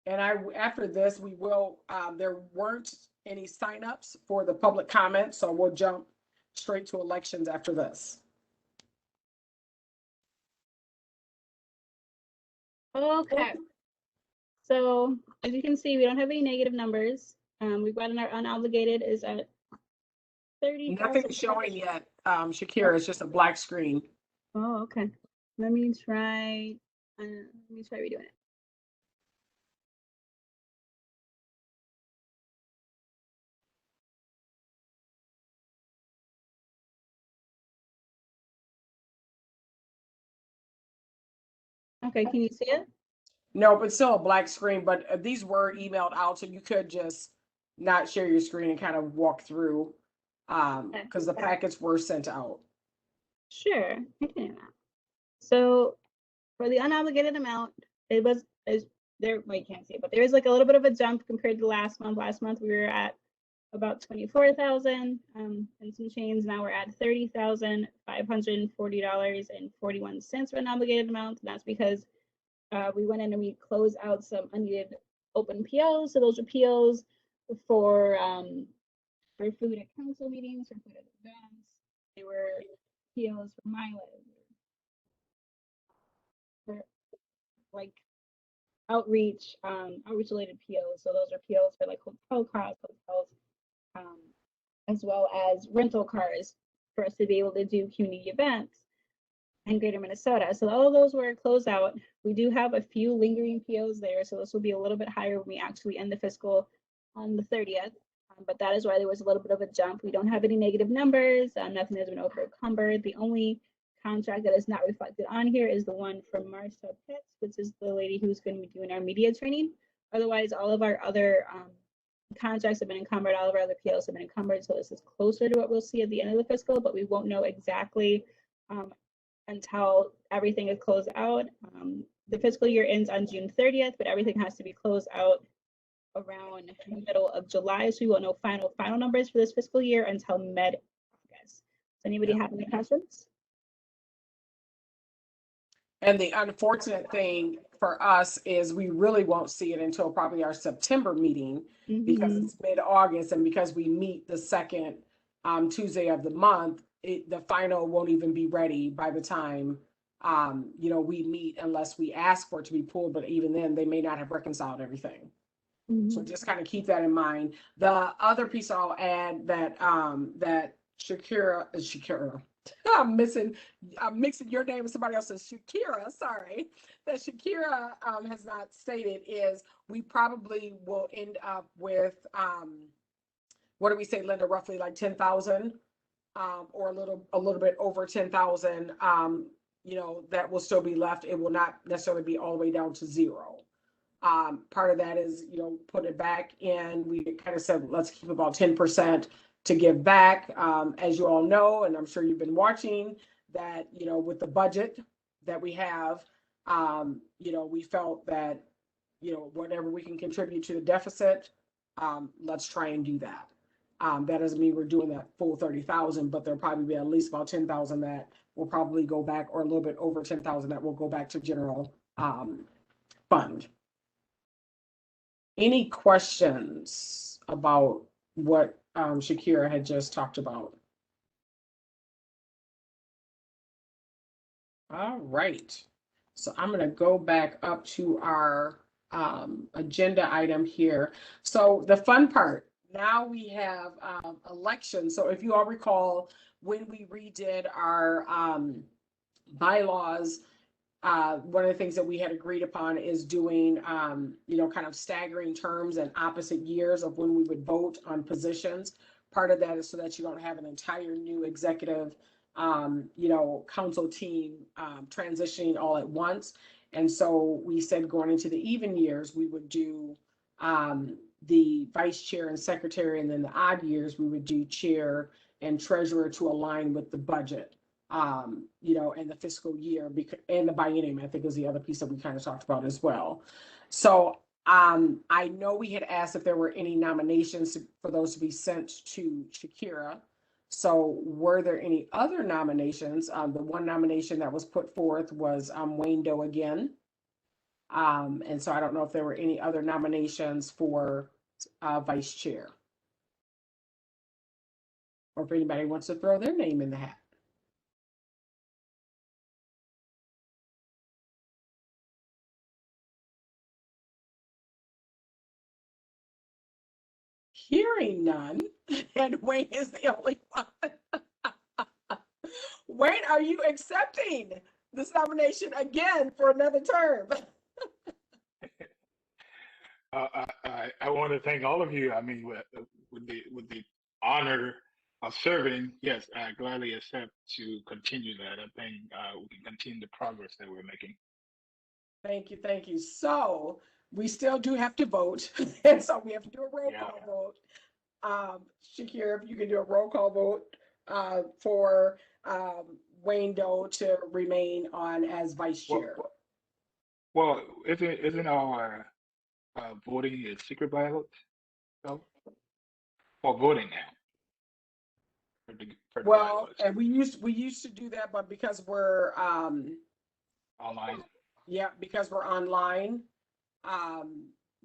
And after this, we will, there weren't any signups for the public comment, so we'll jump straight to elections after this. Okay. So as you can see, we don't have any negative numbers. We've got our unobligated is at 30. Nothing's showing yet, Shakira. It's just a black screen. Oh, okay. Let me try redoing it. Okay, can you see it? No, but still a black screen, but these were emailed out, so you could just not share your screen and kind of walk through, because the packets were sent out. Sure, I can do that. So for the unobligated amount, it was there. Well, you can't see it, but there is like a little bit of a jump compared to last month. Last month we were at about 24,000 and some change. Now we're at $30,540.41 for an obligated amount, and that's because we went in and we closed out some unneeded open POs. So those are POs for food at council meetings, for food at events. They were POs for mileage, for like outreach related POs. So those are POs for like hotel costs, hotels, as well as rental cars for us to be able to do community events in Greater Minnesota. So all of those were closed out. We do have a few lingering POs there, so this will be a little bit higher when we actually end the fiscal on the 30th. But that is why there was a little bit of a jump. We don't have any negative numbers. Nothing has been over encumbered. The only contract that is not reflected on here is the one from Marcia Pitts, which is the lady who's going to be doing our media training. Otherwise, all of our other contracts have been encumbered. All of our other POs have been encumbered. So this is closer to what we'll see at the end of the fiscal, but we won't know exactly until everything is closed out. The fiscal year ends on June 30th, but everything has to be closed out around the middle of July. So we won't know final numbers for this fiscal year until mid-August. Does anybody have any questions? And the unfortunate thing for us is we really won't see it until probably our September meeting, because it's mid-August, and because we meet the second Tuesday of the month, the final won't even be ready by the time we meet, unless we ask for it to be pulled. But even then, they may not have reconciled everything. So just kind of keep that in mind. The other piece I'll add that that Shakira. I'm mixing your name with somebody else's. Shakira, sorry. That Shakira has not stated is we probably will end up with what do we say, Linda? Roughly like 10,000 or a little bit over 10,000 that will still be left. It will not necessarily be all the way down to zero. Part of that is, put it back in. We kind of said, let's keep about 10% to give back. As you all know, and I'm sure you've been watching that, with the budget that we have, we felt that, whatever we can contribute to the deficit, let's try and do that. That doesn't mean we're doing that full 30,000, but there'll probably be at least about 10,000 that will probably go back, or a little bit over 10,000 that will go back to general fund. Any questions about what Shakira had just talked about? All right. So I'm going to go back up to our agenda item here. So the fun part, now we have elections. So if you all recall, when we redid our bylaws, one of the things that we had agreed upon is doing, kind of staggering terms and opposite years of when we would vote on positions. Part of that is so that you don't have an entire new executive, council team transitioning all at once. And so we said going into the even years, we would do the vice chair and secretary, and then the odd years, we would do chair and treasurer to align with the budget. And the fiscal year, and the biennium, I think, is the other piece that we kind of talked about as well. So I know we had asked if there were any nominations for those to be sent to Shakira. So were there any other nominations? The one nomination that was put forth was Wayne Doe again. And so I don't know if there were any other nominations for vice chair, or if anybody wants to throw their name in the hat. Hearing none, and Wayne is the only one. Wayne, are you accepting this nomination again for another term? I want to thank all of you. I mean, with the honor of serving, yes, I gladly accept to continue that. I think we can continue the progress that we're making. Thank you, thank you. So we still do have to vote, and so we have to do a roll call vote. Shakira, if you can do a roll call vote for Wayne Doe to remain on as vice chair. Well, isn't our voting a secret ballot? So, or voting now? Well, and we used to do that, but because we're online. Yeah, because we're online.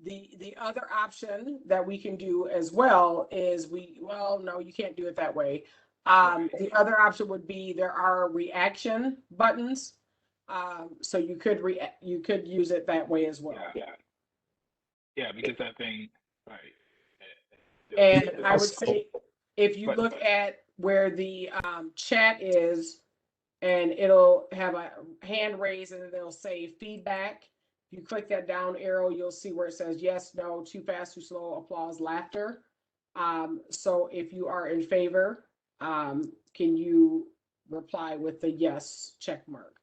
The other option that we can do as well is no, you can't do it that way. The other option would be there are reaction buttons. So you could use it that way as well. Yeah, because that thing, right. And I would say if you look at where the chat is, and it'll have a hand raised and it'll say feedback. If you click that down arrow, you'll see where it says yes, no, too fast, too slow, applause, laughter. So if you are in favor, can you reply with the yes check mark?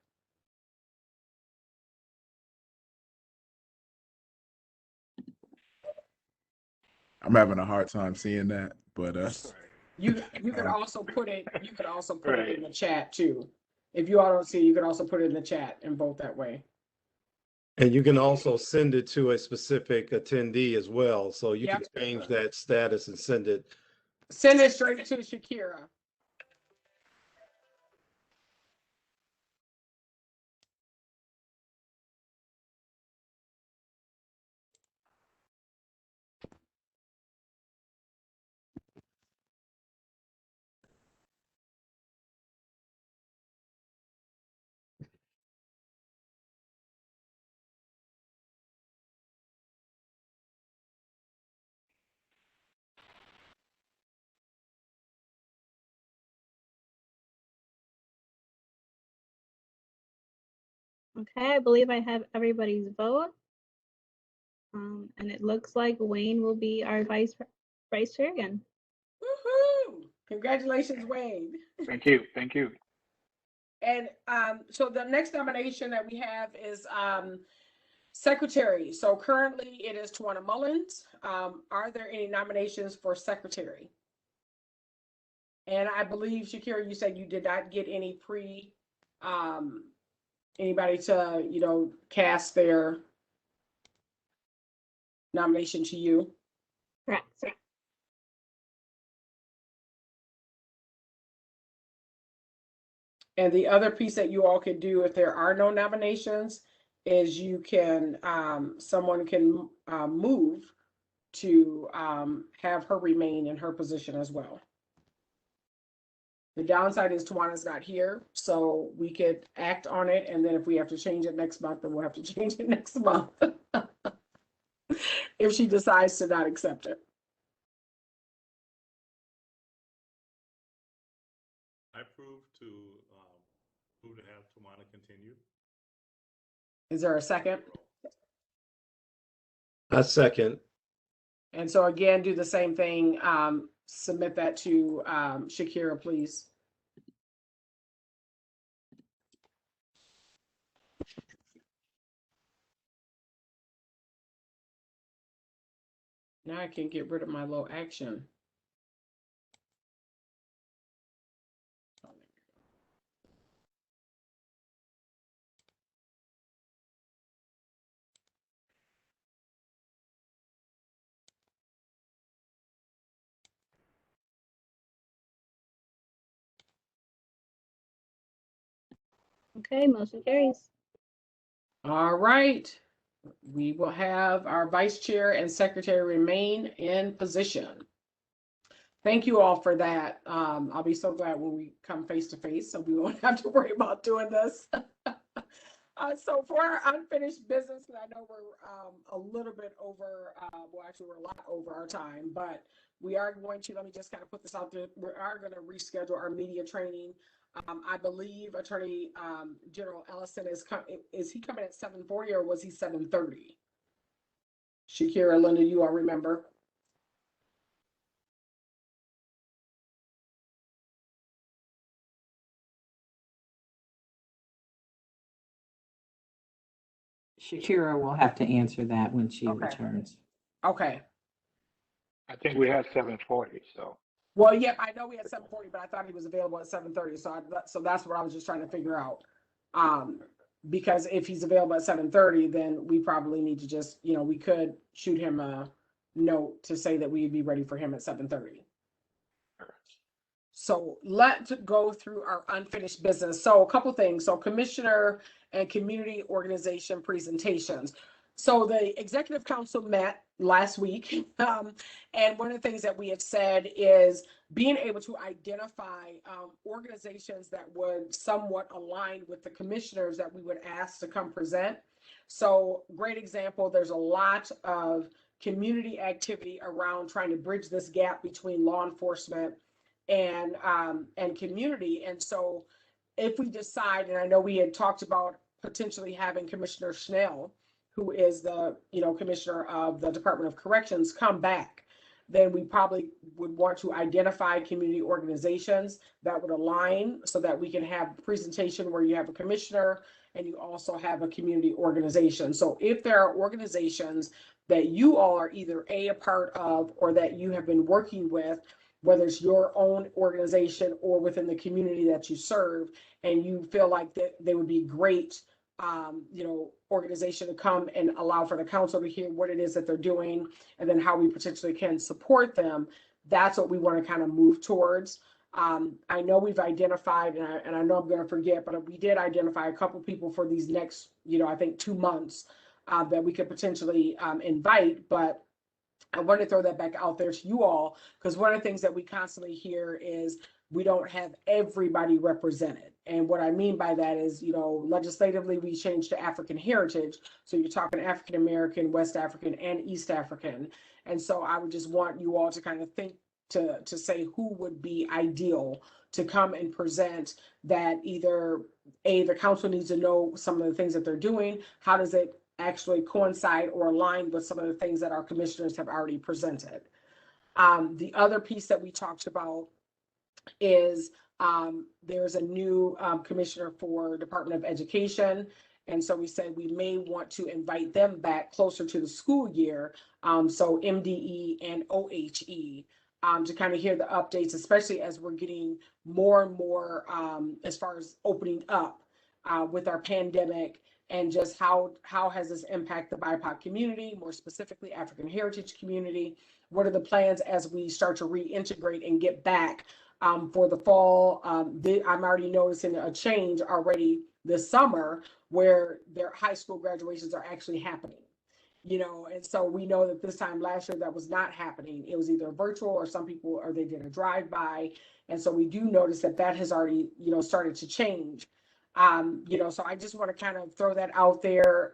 I'm having a hard time seeing that, but you could also put it it in the chat too. If you all don't see it, you can also put it in the chat and vote that way. And you can also send it to a specific attendee as well. So you can change that status and send it. Send it straight to Shakira. Okay, I believe I have everybody's vote. And it looks like Wayne will be our vice chair again. Woohoo! Congratulations, Wayne. Thank you. And so the next nomination that we have is secretary. So currently it is Tawana Mullins. Are there any nominations for secretary? And I believe, Shakira, you said you did not get any anybody to, you know, cast their nomination to you. Correct. And the other piece that you all can do if there are no nominations is you can, someone can move to have her remain in her position as well. The downside is Tawana's not here, so we could act on it, and then if we have to change it next month, then we'll have to change it next month. If she decides to not accept it. I approve to move to have Tawana continue. Is there a second? I second. And so again, do the same thing. Submit that to Shakira, please. Now I can get rid of my low action. Okay, motion carries. All right. We will have our vice chair and secretary remain in position. Thank you all for that. I'll be so glad when we come face to face, so we won't have to worry about doing this. So for our unfinished business, because I know we're a little bit over, well, actually we're a lot over our time, but we are going to, let me just kind of put this out there. We are going to reschedule our media training. I believe Attorney General Ellison is he coming at 7:40 or was he 7:30? Shakira, Linda, you all remember? Shakira will have to answer that when she Okay. returns. Okay. I think we have 7:40, so. Well, yep, I know we had 7:40, but I thought he was available at 7:30. So that's what I was just trying to figure out. Because if he's available at 7:30, then we probably need to just, you know, we could shoot him a note to say that we'd be ready for him at 7:30. So let's go through our unfinished business. So a couple things. So commissioner and community organization presentations. So the executive council met last week. And one of the things that we have said is being able to identify organizations that would somewhat align with the commissioners that we would ask to come present. So great example, there's a lot of community activity around trying to bridge this gap between law enforcement and community. And so if we decide, and I know we had talked about potentially having Commissioner Schnell, who is the, you know, commissioner of the Department of Corrections, come back, then we probably would want to identify community organizations that would align so that we can have a presentation where you have a commissioner and you also have a community organization. So if there are organizations that you all are either a part of or that you have been working with, whether it's your own organization or within the community that you serve, and you feel like that they would be great, you know, organization to come and allow for the council to hear what it is that they're doing, and then how we potentially can support them. That's what we want to kind of move towards. I know we've identified, and I know I'm going to forget, but we did identify a couple people for these next, you know, I think 2 months that we could potentially invite, but I want to throw that back out there to you all, because one of the things that we constantly hear is we don't have everybody represented. And what I mean by that is, you know, legislatively, we changed to African heritage. So you're talking African American, West African, and East African. And so I would just want you all to kind of think to say who would be ideal to come and present, that either the council needs to know some of the things that they're doing. How does it actually coincide or align with some of the things that our commissioners have already presented? The other piece that we talked about is There's a new commissioner for Department of Education. And so we said we may want to invite them back closer to the school year. So MDE and OHE to kind of hear the updates, especially as we're getting more and more as far as opening up with our pandemic, and just how has this impacted the BIPOC community, more specifically African heritage community? What are the plans as we start to reintegrate and get back for the fall? I'm already noticing a change already this summer where their high school graduations are actually happening. And so we know that this time last year that was not happening. It was either virtual or some people, or they did a drive-by. And so we do notice that has already, started to change. So I just want to kind of throw that out there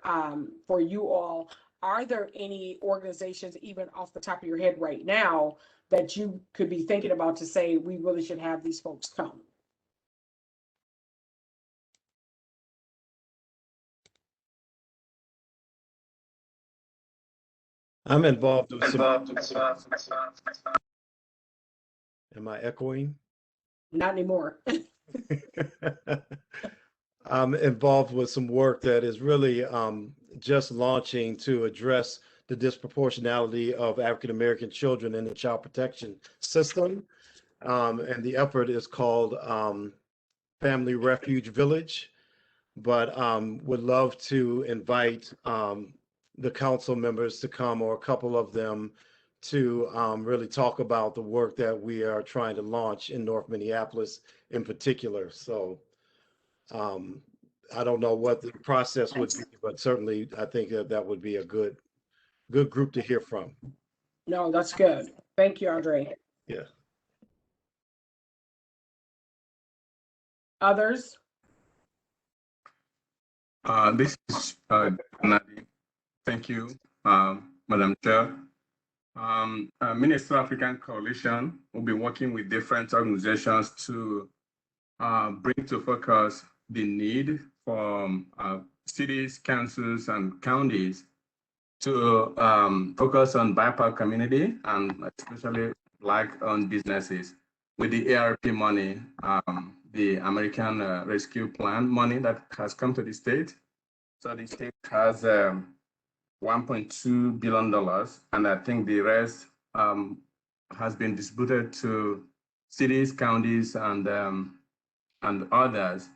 for you all. Are there any organizations, even off the top of your head right now, that you could be thinking about to say, we really should have these folks come? I'm involved with some. Am I echoing? Not anymore. I'm involved with some work that is really just launching to address the disproportionality of African American children in the child protection system. And the effort is called Family Refuge Village. But would love to invite the council members to come, or a couple of them, to really talk about the work that we are trying to launch in North Minneapolis in particular. So I don't know what the process would be, but certainly I think that would be a good group to hear from. No, that's good. Thank you, Andre. Yeah. Others? This is Nadi. Thank you, Madam Chair. Minnesota African Coalition will be working with different organizations to bring to focus the need for cities, councils, and counties to focus on BIPOC community, and especially Black-owned businesses with the ARP money, the American Rescue Plan money that has come to the state. So the state has $1.2 billion, and I think the rest has been distributed to cities, counties, and others.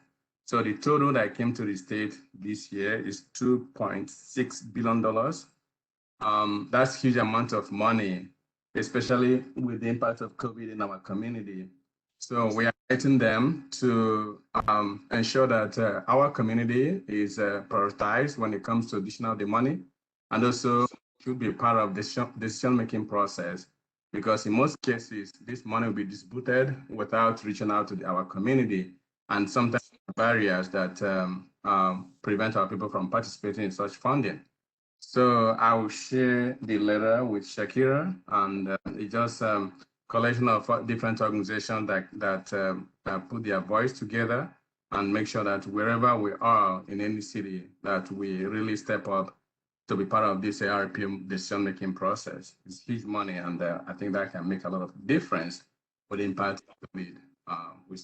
So the total that came to the state this year is $2.6 billion. That's a huge amount of money, especially with the impact of COVID in our community. So we are inviting them to ensure that our community is prioritized when it comes to additional the money, and also should be part of the decision-making process, because in most cases, this money will be distributed without reaching out to our community, and sometimes barriers that prevent our people from participating in such funding. So I will share the letter with Shakira, and it's just collection of different organizations that put their voice together and make sure that wherever we are in any city, that we really step up to be part of this ARP decision-making process. It's huge money, and I think that can make a lot of difference for the impact of COVID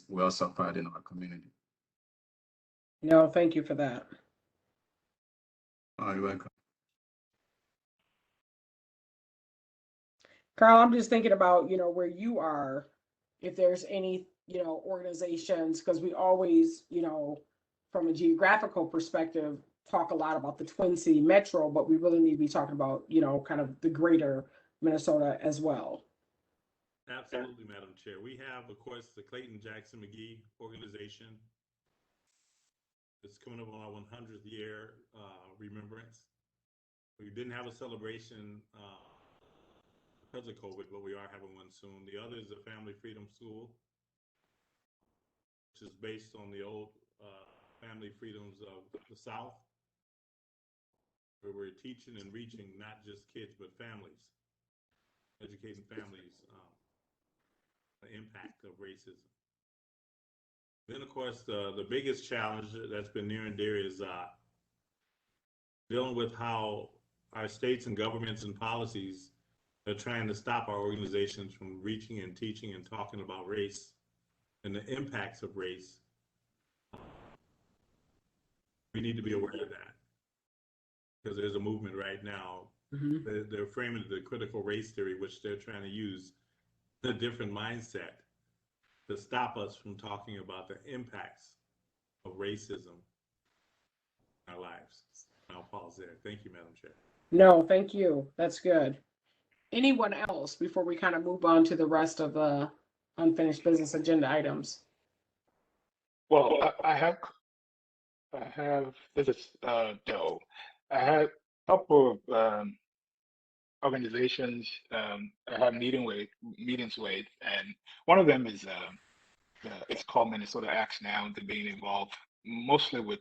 we all suffered in our community. No, thank you for that. Oh, you're welcome. Carl, I'm just thinking about, where you are, if there's any, organizations, because we always, from a geographical perspective, talk a lot about the Twin City Metro, but we really need to be talking about, kind of the greater Minnesota as well. Absolutely, Madam Chair. We have, of course, the Clayton Jackson McGee organization. It's coming up on our 100th year remembrance. We didn't have a celebration because of COVID, but we are having one soon. The other is the Family Freedom School, which is based on the old family freedoms of the South, where we're teaching and reaching not just kids, but families, educating families, the impact of racism. Then, of course, the biggest challenge that's been near and dear is dealing with how our states and governments and policies are trying to stop our organizations from reaching and teaching and talking about race and the impacts of race, we need to be aware of that. Because there's a movement right now, they're framing the critical race theory, which they're trying to use a different mindset to stop us from talking about the impacts of racism in our lives. I'll pause there. Thank you, Madam Chair. No, thank you. That's good. Anyone else before we kind of move on to the rest of the unfinished business agenda items? Well, I have, this is Joe. I have a couple of organizations I have meetings with, and one of them is it's called Minnesota Acts now. They're being involved mostly with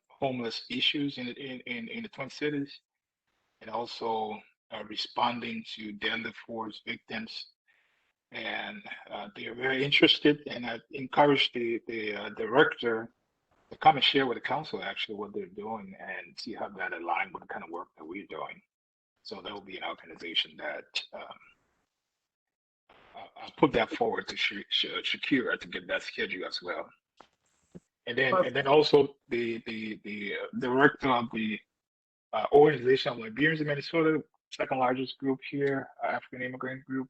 homeless issues in the Twin Cities, and also responding to deadly force victims. And they are very interested, and I encourage the director to come and share with the council actually what they're doing and see how that aligns with the kind of work that we're doing. So that will be an organization that I'll put that forward to Shakira to get that schedule as well. And then also the director of the Organization of Liberians in Minnesota, second largest group here, African immigrant group,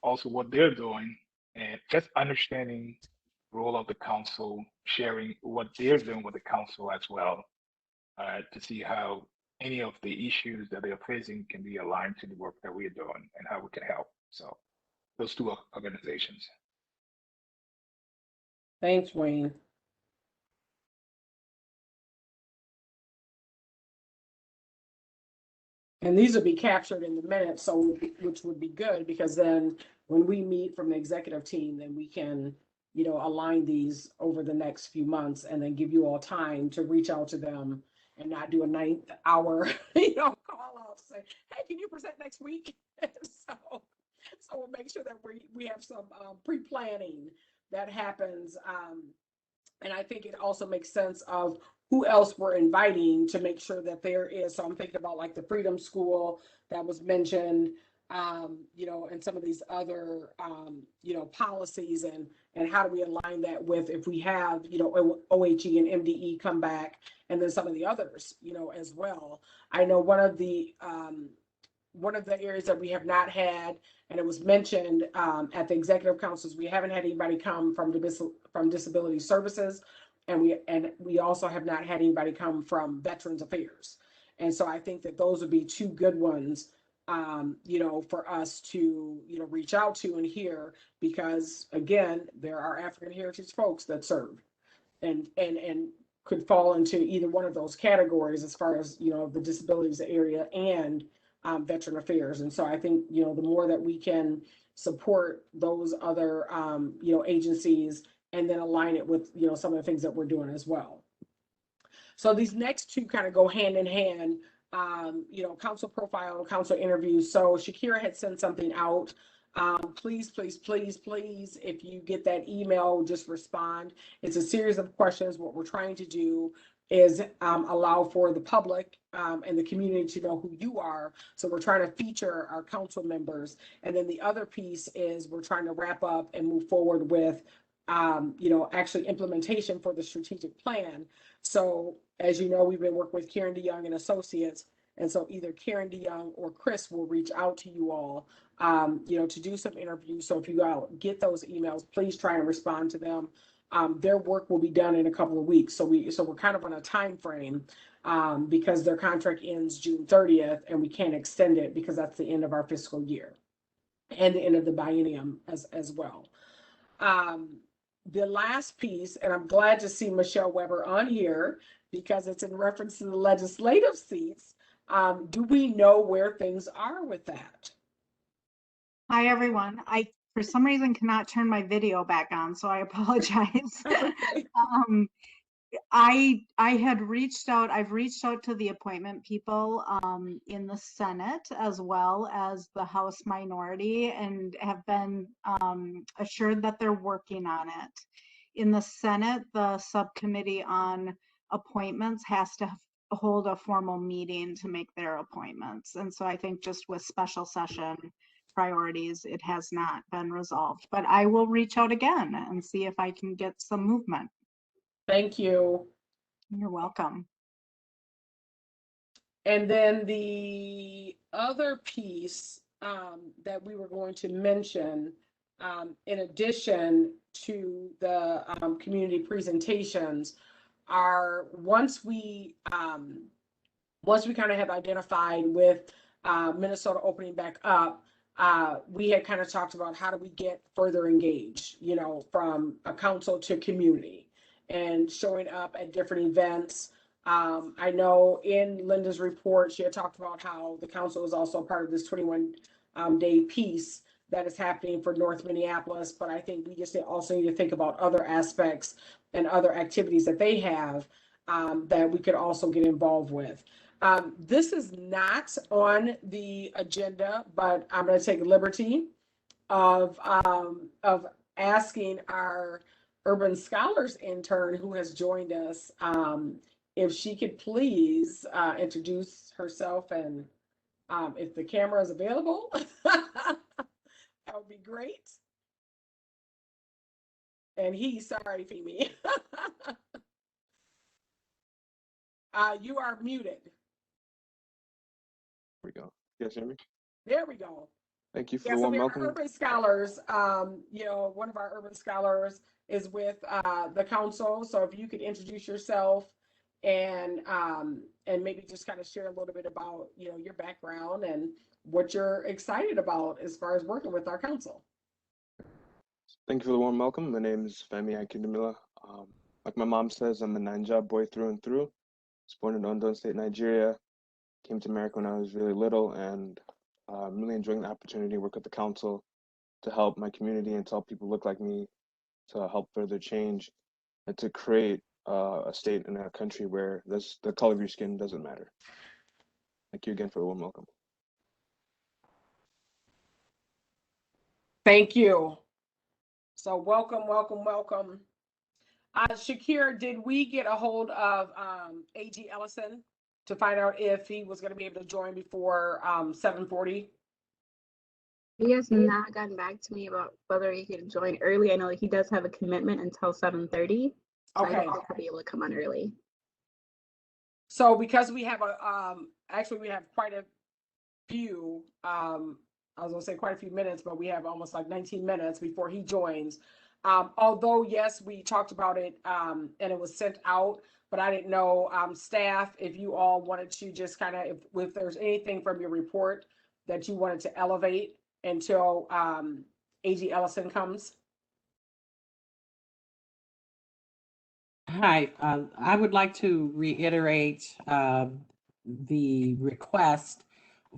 also what they're doing, and just understanding the role of the council, sharing what they're doing with the council as well, to see how any of the issues that they're facing can be aligned to the work that we're doing and how we can help. So those two organizations. Thanks, Wayne. And these will be captured in the minutes, so which would be good, because then when we meet from the executive team, then we can, you know, align these over the next few months and then give you all time to reach out to them and not do a 9th hour, you know, call off, say, hey, can you present next week? So we'll make sure that we have some pre-planning that happens. And I think it also makes sense of who else we're inviting to make sure that there is. So I'm thinking about like the Freedom School that was mentioned, you know, and some of these other, you know, policies and how do we align that with if we have, you know, OHE and MDE come back, and then some of the others, you know, as well. I know one of the areas that we have not had, and it was mentioned at the executive councils, we haven't had anybody come from disability services, and we also have not had anybody come from Veterans Affairs. And so I think that those would be two good ones, you know, for us to, you know, reach out to and hear, because again, there are African heritage folks that serve and could fall into either one of those categories as far as, you know, the disabilities area and Veteran Affairs. And so I think, you know, the more that we can support those other, you know, agencies and then align it with, you know, some of the things that we're doing as well. So these next two kind of go hand in hand, you know, council profile, council interviews. So Shakira had sent something out. Please, if you get that email, just respond. It's a series of questions. What we're trying to do is allow for the public and the community to know who you are. So we're trying to feature our council members. And then the other piece is we're trying to wrap up and move forward with, you know, actually implementation for the strategic plan. So as you know, we've been working with Karen DeYoung and Associates. And so either Karen DeYoung or Chris will reach out to you all, you know, to do some interviews. So if you get those emails, please try and respond to them. Their work will be done in a couple of weeks. So we're kind of on a time frame because their contract ends June 30th and we can't extend it because that's the end of our fiscal year and the end of the biennium as well. The last piece, and I'm glad to see Michelle Weber on here because it's in reference to the legislative seats. Do we know where things are with that? Hi, everyone. I, for some reason, cannot turn my video back on, so I apologize. I had reached out, I've reached out to the appointment people in the Senate as well as the House minority and have been assured that they're working on it. In the Senate, the subcommittee on appointments has to hold a formal meeting to make their appointments. And so I think just with special session priorities, it has not been resolved. But I will reach out again and see if I can get some movement. Thank you. You're welcome. And then the other piece that we were going to mention, in addition to the community presentations, are once we kind of have identified with Minnesota opening back up, we had kind of talked about how do we get further engaged, you know, from a council to community and showing up at different events. I know in Linda's report, she had talked about how the council is also part of this 21 day piece that is happening for North Minneapolis. But I think we just also need to think about other aspects and other activities that they have that we could also get involved with. This is not on the agenda, but I'm going to take liberty of asking our Urban Scholars intern who has joined us if she could please introduce herself, and if the camera is available, that would be great. And sorry, Femi. You are muted. There we go. Yes, hear me? There we go. Thank you for Yeah, the so warm we are welcome. Urban Scholars. You know, one of our Urban Scholars is with the council. So if you could introduce yourself and maybe just kind of share a little bit about, you know, your background and what you're excited about as far as working with our council. Thank you for the warm welcome. My name is Femi Akindamila. Like my mom says, I'm a Naija boy through and through. I was born in Ondo State, Nigeria. Came to America when I was really little, and I'm really enjoying the opportunity to work with the council to help my community and to help people look like me, to help further change, and to create a state and a country where the color of your skin doesn't matter. Thank you again for the warm welcome. Thank you. So welcome, welcome, welcome. Shakira, did we get a hold of AG Ellison to find out if he was going to be able to join before 7:40? He has not gotten back to me about whether he can join early. I know he does have a commitment until 7:30. So Okay. I don't know if he'll be able to come on early. So because we have actually we have quite a few, I was gonna say quite a few minutes, but we have almost like 19 minutes before he joins. Although, yes, we talked about it and it was sent out, but I didn't know, staff, if you all wanted to just kind of, if there's anything from your report that you wanted to elevate until AG Ellison comes. Hi, I would like to reiterate the request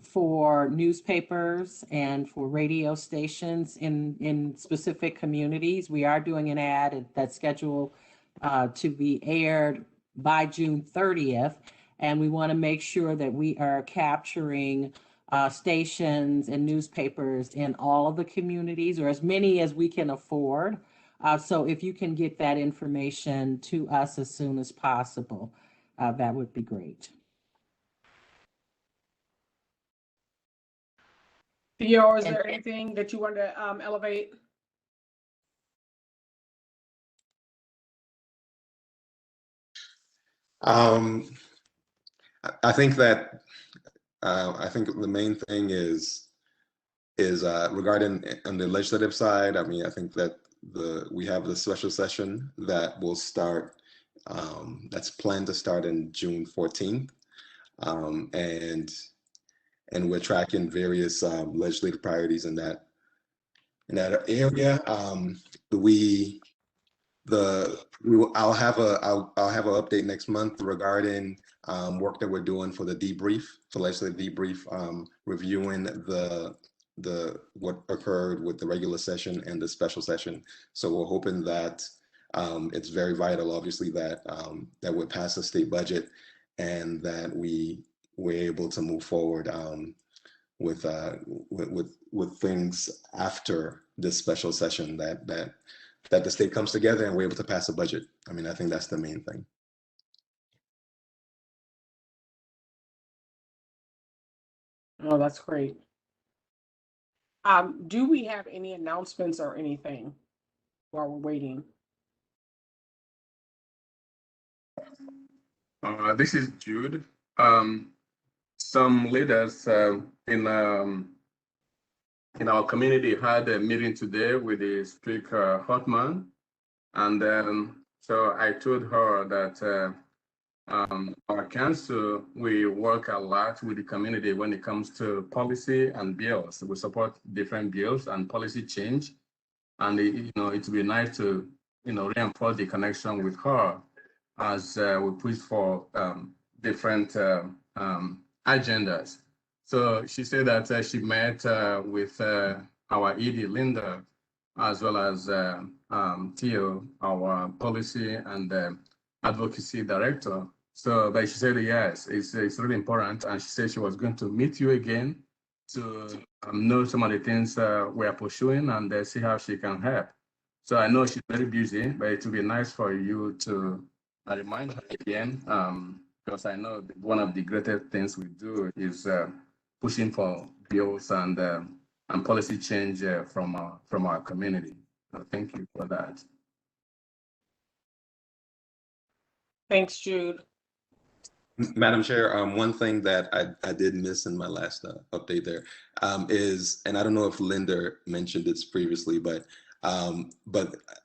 for newspapers and for radio stations in specific communities. We are doing an ad that's scheduled to be aired by June 30th, and we want to make sure that we are capturing stations and newspapers in all of the communities, or as many as we can afford. So if you can get that information to us as soon as possible, that would be great. Theo, is there anything that you want to elevate? I think that I think the main thing is regarding on the legislative side. I mean, I think that we have the special session that will start. That's planned to start in June 14th, and we're tracking various legislative priorities in that area. I'll have an update next month regarding work that we're doing for the debrief, the legislative debrief, reviewing what occurred with the regular session and the special session. So we're hoping that it's very vital, obviously, that we pass the state budget and that we're able to move forward with things after this special session, that the state comes together and we're able to pass a budget. I mean, I think that's the main thing. Oh, that's great. Do we have any announcements or anything while we're waiting? This is Jude. Some leaders in our community had a meeting today with the Speaker Hotman, and so I told her that our council, we work a lot with the community when it comes to policy and bills. We support different bills and policy change, and it would be nice to reinforce the connection with her as we push for different agendas. So she said that she met with our ED Linda, as well as Theo, our policy and advocacy director. So, but she said yes, it's really important, and she said she was going to meet you again to know some of the things we are pursuing and see how she can help. So I know she's very busy, but it would be nice for you to remind her again, because I know one of the greatest things we do is pushing for bills and policy change from our community. So thank you for that. Thanks, Jude. Madam Chair, one thing that I did miss in my last update there is, and I don't know if Linda mentioned this previously, but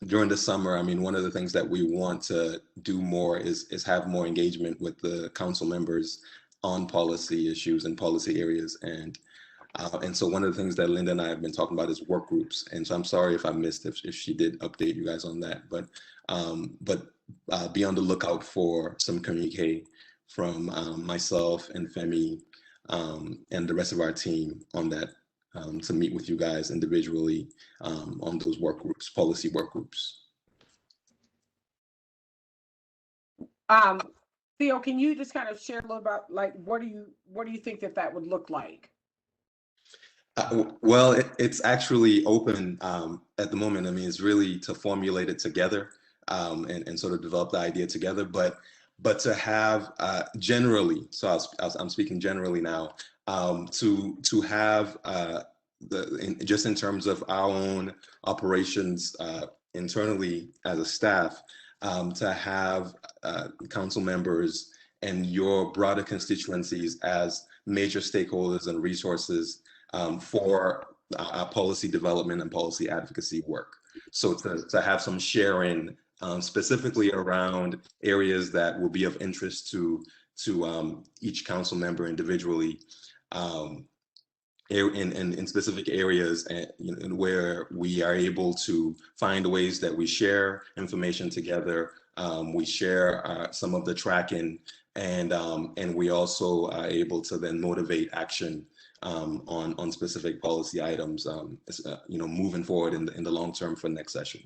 during the summer, I mean, one of the things that we want to do more is have more engagement with the council members on policy issues and policy areas. And so one of the things that Linda and I have been talking about is work groups. And so I'm sorry if I missed if she did update you guys on that, but be on the lookout for some communique from myself and Femi and the rest of our team on that, to meet with you guys individually on those work groups, policy work groups. Theo, can you just kind of share a little about, like, what do you think that would look like? Well, it's actually open at the moment. I mean, it's really to formulate it together and sort of develop the idea together, but to have generally, so I'm speaking generally now, to have just in terms of our own operations internally as a staff, to have council members and your broader constituencies as major stakeholders and resources for our policy development and policy advocacy work. So to have some sharing specifically around areas that will be of interest to each council member individually, in specific areas and where we are able to find ways that we share information together. We share some of the tracking, and we also are able to then motivate action on specific policy items, moving forward in the long term for next session.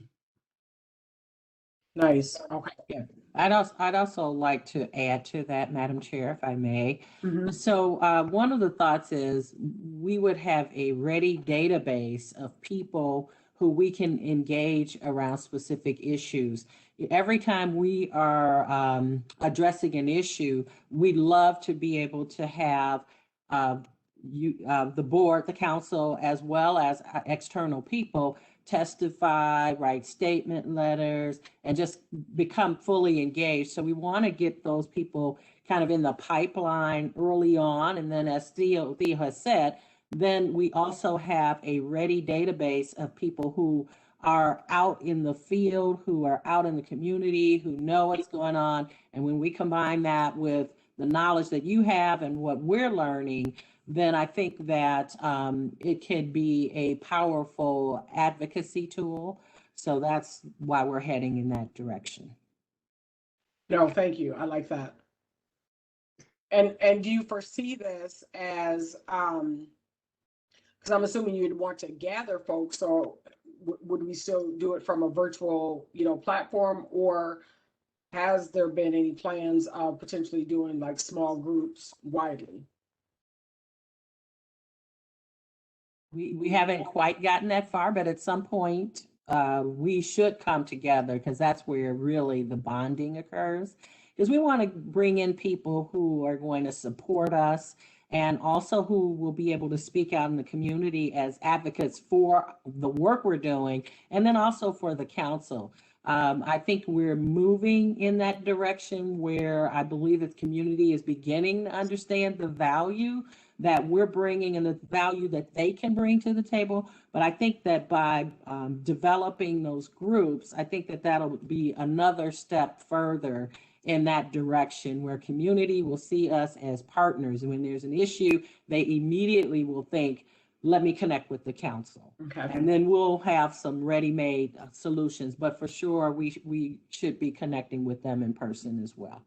Nice. Okay. Yeah. I'd also like to add to that, Madam Chair, if I may. Mm-hmm. So one of the thoughts is we would have a ready database of people who we can engage around specific issues. Every time we are addressing an issue, we'd love to be able to have the board, the council, as well as external people testify, write statement letters, and just become fully engaged. So we want to get those people kind of in the pipeline early on. And then as Theo has said, then we also have a ready database of people who are out in the field, who are out in the community, who know what's going on. And when we combine that with the knowledge that you have and what we're learning, then I think that it can be a powerful advocacy tool. So that's why we're heading in that direction. No, thank you. I like that. And do you foresee this as, because I'm assuming you'd want to gather folks, so would we still do it from a virtual, platform, or has there been any plans of potentially doing like small groups widely? We haven't quite gotten that far, but at some point we should come together, because that's where really the bonding occurs. Because we want to bring in people who are going to support us and also who will be able to speak out in the community as advocates for the work we're doing, and then also for the council. I think we're moving in that direction where I believe the community is beginning to understand the value that we're bringing and the value that they can bring to the table. But I think that by developing those groups, I think that that'll be another step further in that direction where community will see us as partners. And when there's an issue, they immediately will think, let me connect with the council. Okay. And then we'll have some ready-made solutions, but for sure, we should be connecting with them in person as well.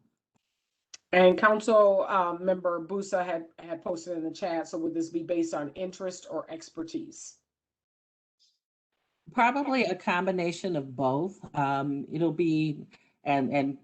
And council member Busa had posted in the chat, so would this be based on interest or expertise? Probably a combination of both. It'll be, and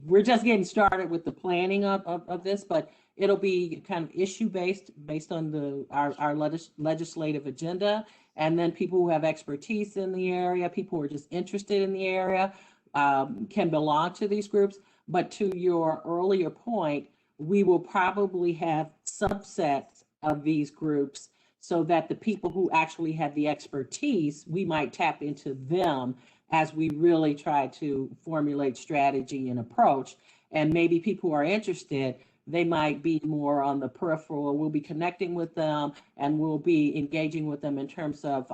we're just getting started with the planning of this, but it'll be kind of based on our legislative agenda. And then people who have expertise in the area, people who are just interested in the area, can belong to these groups. But to your earlier point, we will probably have subsets of these groups so that the people who actually have the expertise, we might tap into them as we really try to formulate strategy and approach. And maybe people who are interested, they might be more on the peripheral. We'll be connecting with them and we'll be engaging with them in terms of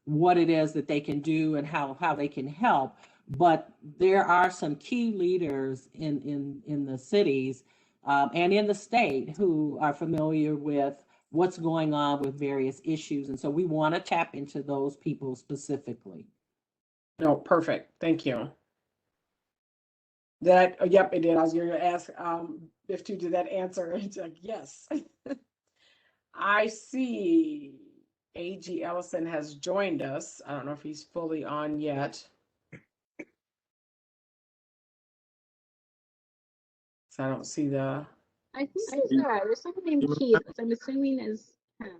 what it is that they can do and how they can help. But there are some key leaders in the cities and in the state who are familiar with what's going on with various issues. And so we want to tap into those people specifically. No, perfect. Thank you. Yep, it did. I was going to ask if you did that answer. It's like, yes. I see AG Ellison has joined us. I don't know if he's fully on yet. So I don't see the. I think there's someone named Keith, which I'm assuming is him.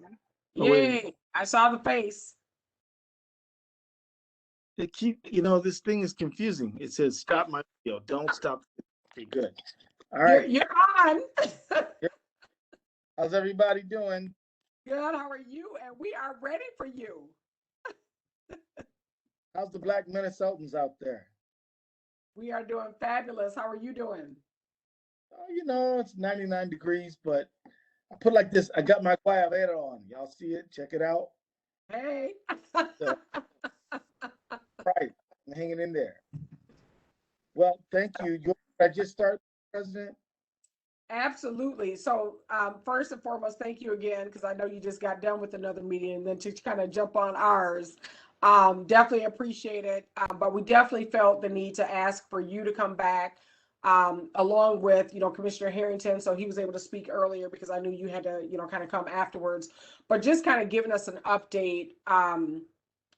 Yay! I saw the face. This thing is confusing. It says stop my video. Don't stop. Okay, good. All right. You're on. How's everybody doing? Good. How are you? And we are ready for you. How's the Black Minnesotans out there? We are doing fabulous. How are you doing? Oh, it's 99 degrees, but I put it like this. I got my guayabera on. Y'all see it? Check it out. Hey. So, right. I'm hanging in there. Well, thank you. I just start, President? Absolutely. So first and foremost, thank you again, because I know you just got done with another meeting, and then to kind of jump on ours. Definitely appreciate it. But we definitely felt the need to ask for you to come back along with, Commissioner Harrington. So he was able to speak earlier because I knew you had to, kind of come afterwards. But just kind of giving us an update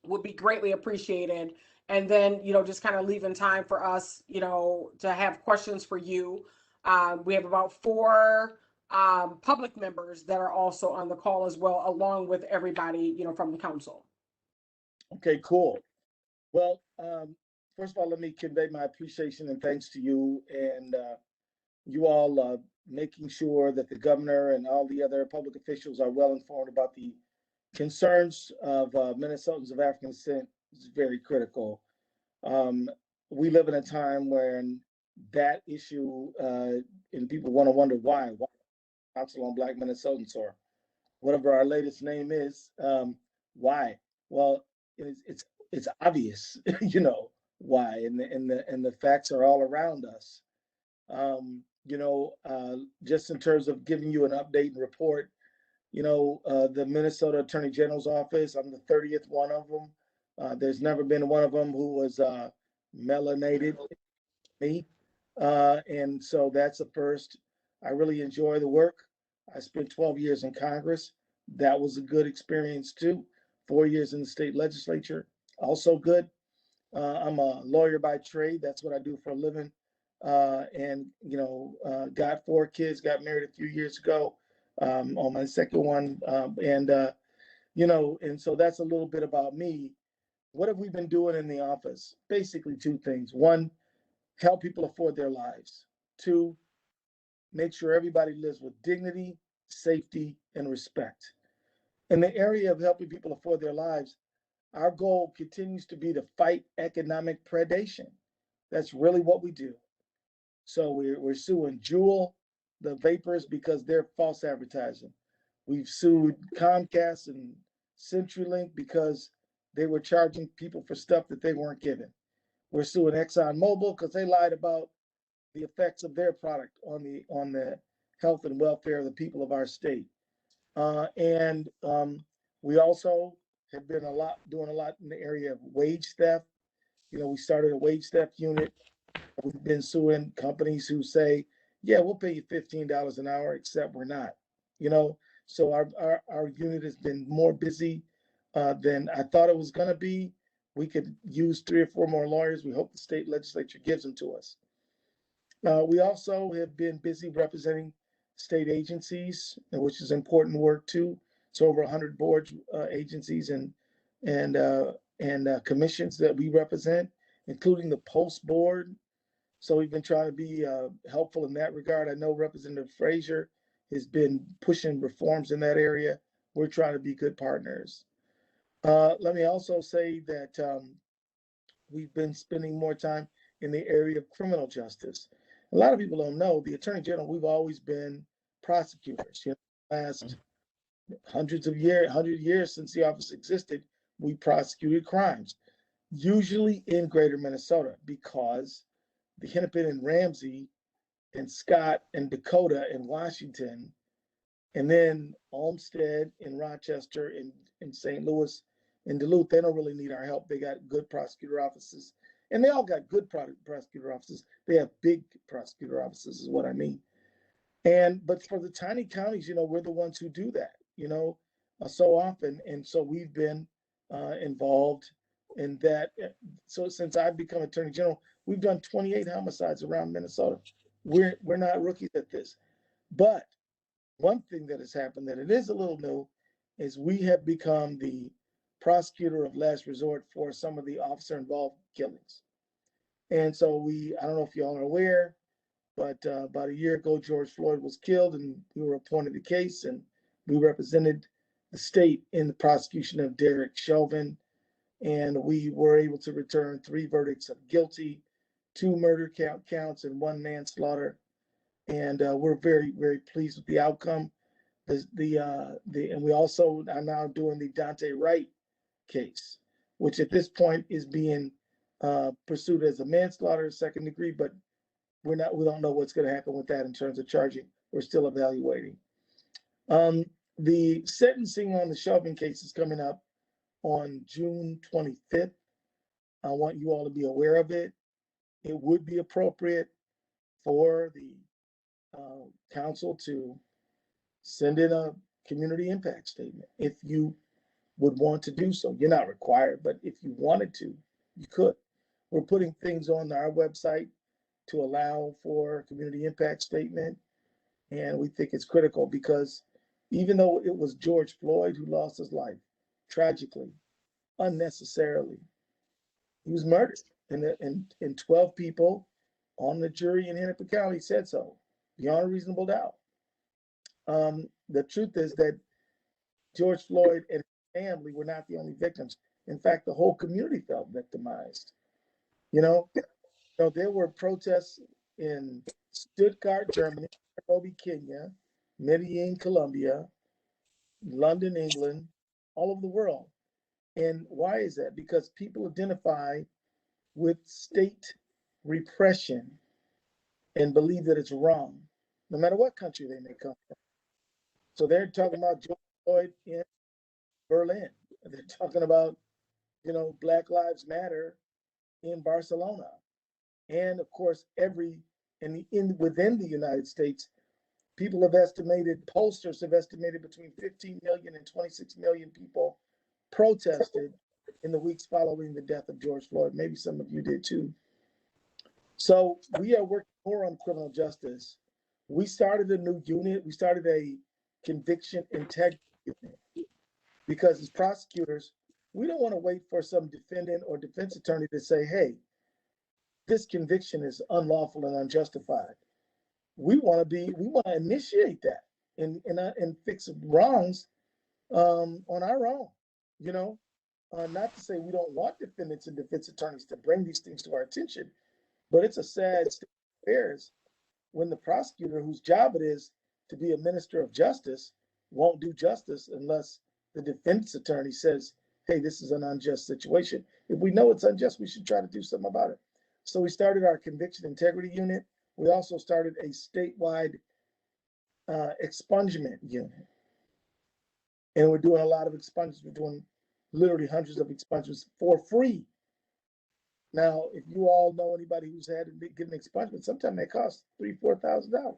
would be greatly appreciated. And then, just kind of leaving time for us, to have questions for you. We have about 4 public members that are also on the call as well, along with everybody, from the council. Okay, cool. Well, first of all, let me convey my appreciation and thanks to you and you all making sure that the governor and all the other public officials are well informed about the concerns of Minnesotans of African descent is very critical. We live in a time when that issue and people want to wonder why Council on Black Minnesotans or whatever our latest name is, why? Well, it's obvious, why, and the facts are all around us. Just in terms of giving you an update and report, the Minnesota Attorney General's office, I'm the 30th one of them. There's never been one of them who was melanated, me. And so that's a first. I really enjoy the work. I spent 12 years in Congress. That was a good experience too. 4 years in the state legislature, also good. I'm a lawyer by trade. That's what I do for a living. And got 4 kids, got married a few years ago on my second one. And so that's a little bit about me. What have we been doing in the office? Basically 2 things. 1, help people afford their lives. 2, make sure everybody lives with dignity, safety, and respect. In the area of helping people afford their lives, our goal continues to be to fight economic predation. That's really what we do. So we're suing Juul, the vapors, because they're false advertising. We've sued Comcast and CenturyLink because they were charging people for stuff that they weren't given. We're suing ExxonMobil because they lied about the effects of their product on the health and welfare of the people of our state. And we also have been doing a lot in the area of wage theft. You know, we started a wage theft unit. We've been suing companies who say, yeah, we'll pay you $15 an hour, except we're not. You know, so our unit has been more busy than I thought it was going to be. We could use 3 or 4 more lawyers. We hope the state legislature gives them to us. We also have been busy representing state agencies, which is important work too. It's over 100 boards, agencies, and commissions that we represent, including the Post Board. So we've been trying to be helpful in that regard. I know Representative Frazier has been pushing reforms in that area. We're trying to be good partners. Let me also say that we've been spending more time in the area of criminal justice. A lot of people don't know the Attorney General. We've always been prosecutors. You know, last 100 years since the office existed, we prosecuted crimes, usually in Greater Minnesota, because the Hennepin and Ramsey and Scott and Dakota and Washington, and then Olmsted and Rochester and St. Louis and Duluth, they don't really need our help. They got good prosecutor offices, and they all got good prosecutor offices. They have big prosecutor offices is what I mean. But for the tiny counties, you know, we're the ones who do that, you know, so often. And so we've been involved in that. So since I've become Attorney General, we've done 28 homicides around Minnesota. We're not rookies at this. But one thing that has happened that it is a little new is we have become the prosecutor of last resort for some of the officer involved killings. And so I don't know if y'all are aware, but about a year ago, George Floyd was killed, and we were appointed the case, and we represented the state in the prosecution of Derek Chauvin. And we were able to return 3 verdicts of guilty, 2 murder counts, and 1 manslaughter. And we're very, very pleased with the outcome. And we also are now doing the Dante Wright case, which at this point is being pursued as a manslaughter, 2nd degree, but we don't know what's going to happen with that in terms of charging. We're still evaluating. The sentencing on the Chauvin case is coming up on June 25th. I want you all to be aware of it. It would be appropriate for the council to send in a community impact statement if you would want to do so. You're not required, but if you wanted to, you could. We're putting things on our website to allow for a community impact statement. And we think it's critical because even though it was George Floyd who lost his life tragically, unnecessarily, he was murdered. And 12 people on the jury in Hennepin County said so, beyond a reasonable doubt. The truth is that George Floyd and his family were not the only victims. In fact, the whole community felt victimized. You know, there were protests in Stuttgart, Germany, Nairobi, Kenya, Medellin, Colombia, London, England, all over the world. And why is that? Because people identify with state repression and believe that it's wrong, no matter what country they may come from. So they're talking about George Floyd in Berlin. They're talking about, Black Lives Matter in Barcelona. And of course, within the United States, pollsters have estimated between 15 million and 26 million people protested in the weeks following the death of George Floyd. Maybe some of you did too. So we are working more on criminal justice. We started a new unit. We started a conviction integrity unit because as prosecutors, we don't want to wait for some defendant or defense attorney to say, hey, this conviction is unlawful and unjustified. We want to initiate that. and fix wrongs on our own. You know, not to say we don't want defendants and defense attorneys to bring these things to our attention, but it's a sad state of affairs when the prosecutor, whose job it is to be a minister of justice, won't do justice unless the defense attorney says, hey, this is an unjust situation. If we know it's unjust, we should try to do something about it. So we started our conviction integrity unit. We also started a statewide expungement unit. And we're doing a lot of expungements. We're doing literally hundreds of expungements for free. Now, if you all know anybody who's had to get an expungement, sometimes they cost $3,000-4,000,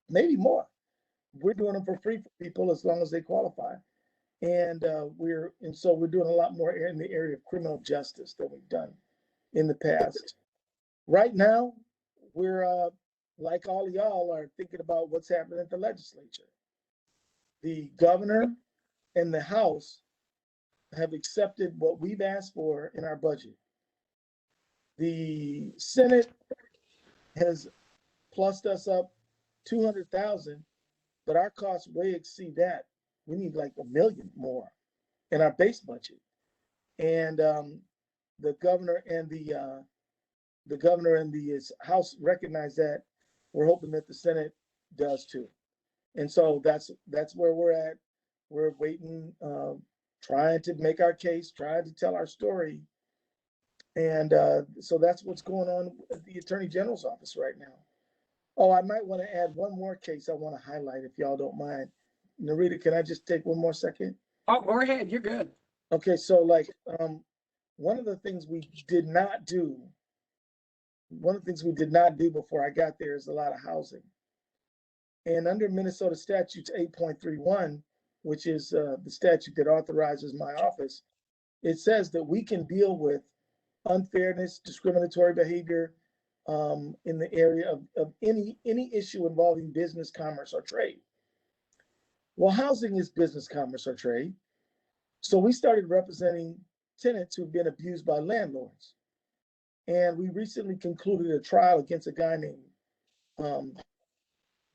maybe more. We're doing them for free for people as long as they qualify. And so we're doing a lot more in the area of criminal justice than we've done in the past. Right now, we're like all of y'all are thinking about what's happening at the legislature. The governor and the House have accepted what we've asked for in our budget. The Senate has plussed us up 200,000, but our costs way exceed that. We need like $1 million more in our base budget. And the governor and the House recognize that. We're hoping that the Senate does too. And so that's where we're at. We're waiting, trying to make our case, trying to tell our story. And so that's what's going on at the Attorney General's office right now. Oh, I might want to add one more case I want to highlight if y'all don't mind. Narita, can I just take one more second? Oh, go ahead. You're good. Okay, so like one of the things we did not do before I got there is a lot of housing. And under Minnesota statutes 8.31, which is the statute that authorizes my office, it says that we can deal with unfairness, discriminatory behavior in the area of any issue involving business, commerce, or trade. Well, housing is business, commerce, or trade. So we started representing tenants who've been abused by landlords. And we recently concluded a trial against a guy named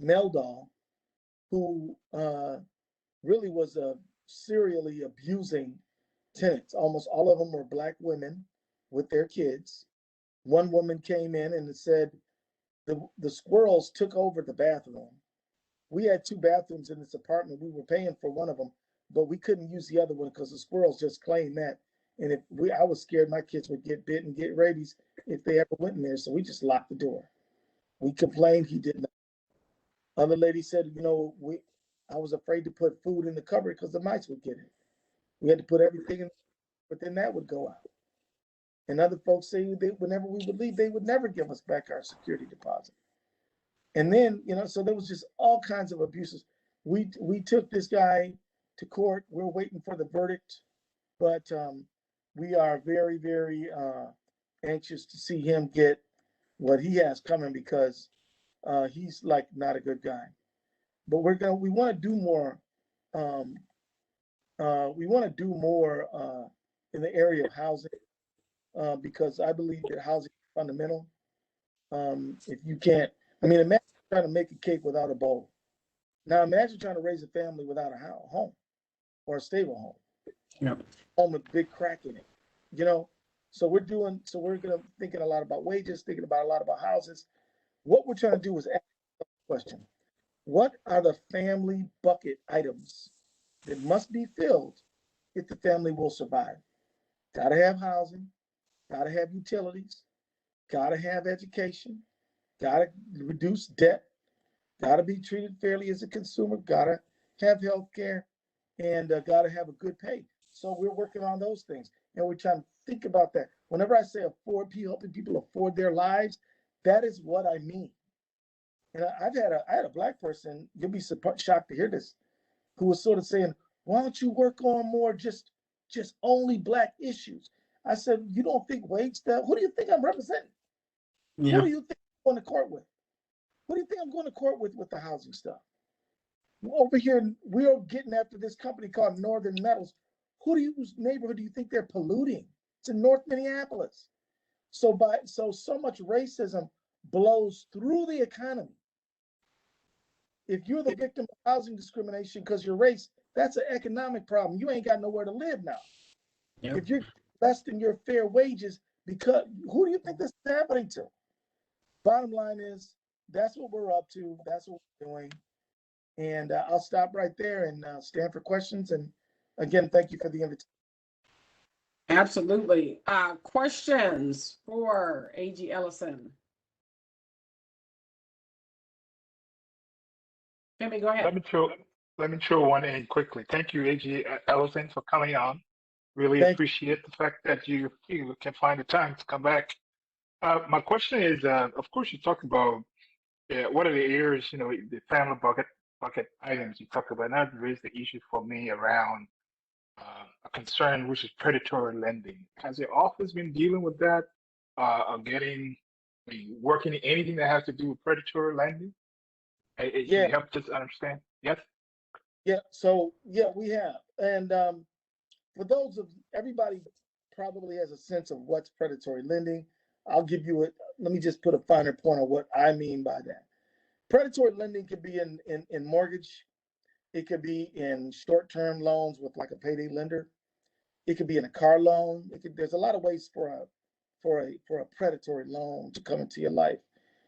Meldal, who really was serially abusing tenants. Almost all of them were Black women with their kids. One woman came in and said the squirrels took over the bathroom. We had 2 bathrooms in this apartment. We were paying for one of them, but we couldn't use the other one because the squirrels just claimed that. And I was scared my kids would get bit and get rabies if they ever went in there. So we just locked the door. We complained, he did not. Other lady said, I was afraid to put food in the cupboard because the mice would get it. We had to put everything in, but then that would go out. And other folks say whenever we would leave, they would never give us back our security deposit. And then, so there was just all kinds of abuses. We took this guy to court. We're waiting for the verdict, but we are very, very anxious to see him get what he has coming because he's like not a good guy. But we want to do more. We want to do more in the area of housing because I believe that housing is fundamental. If you can't, imagine trying to make a cake without a bowl. Now imagine trying to raise a family without a home or a stable home. Yep. Home with big crack in it, So we're thinking a lot about wages, thinking about a lot about houses. What we're trying to do is ask the question: what are the family bucket items that must be filled if the family will survive? Got to have housing, got to have utilities, got to have education, got to reduce debt, got to be treated fairly as a consumer, got to have health care, and got to have a good pay. So we're working on those things, and we're trying to think about that. Whenever I say helping people afford their lives, that is what I mean. And I had a Black person, you'll be shocked to hear this, who was sort of saying, why don't you work on more just only Black issues? I said, you don't think wage stuff? Who do you think I'm representing? Yeah. Who do you think I'm going to court with? Who do you think I'm going to court with the housing stuff? Over here, we're getting after this company called Northern Metals. Whose neighborhood do you think they're polluting? It's in North Minneapolis. So much racism blows through the economy If you're the victim of housing discrimination because you're race, that's an economic problem. You ain't got nowhere to live now. Yep. If you're less than your fair wages, because who do you think this is happening to? Bottom line is, that's what we're up to. That's what we're doing. And I'll stop right there and stand for questions. And again, thank you for the invitation. Absolutely. Questions for AG Ellison? Femi, go ahead. Let me throw one in quickly. Thank you, AG Ellison, for coming on. Really appreciate the fact that you can find the time to come back. My question is, of course, you talked about what are the areas, the family bucket items you talked about. And that raised the issue for me around a concern, which is predatory lending. Has the office been dealing with that, working in anything that has to do with predatory lending? Can you help us understand? Yes. Yeah. So we have, and for those of everybody probably has a sense of what's predatory lending. I'll give you let me just put a finer point on what I mean by that. Predatory lending could be in mortgage. It could be in short-term loans with like a payday lender. It could be in a car loan. There's a lot of ways for a predatory loan to come into your life.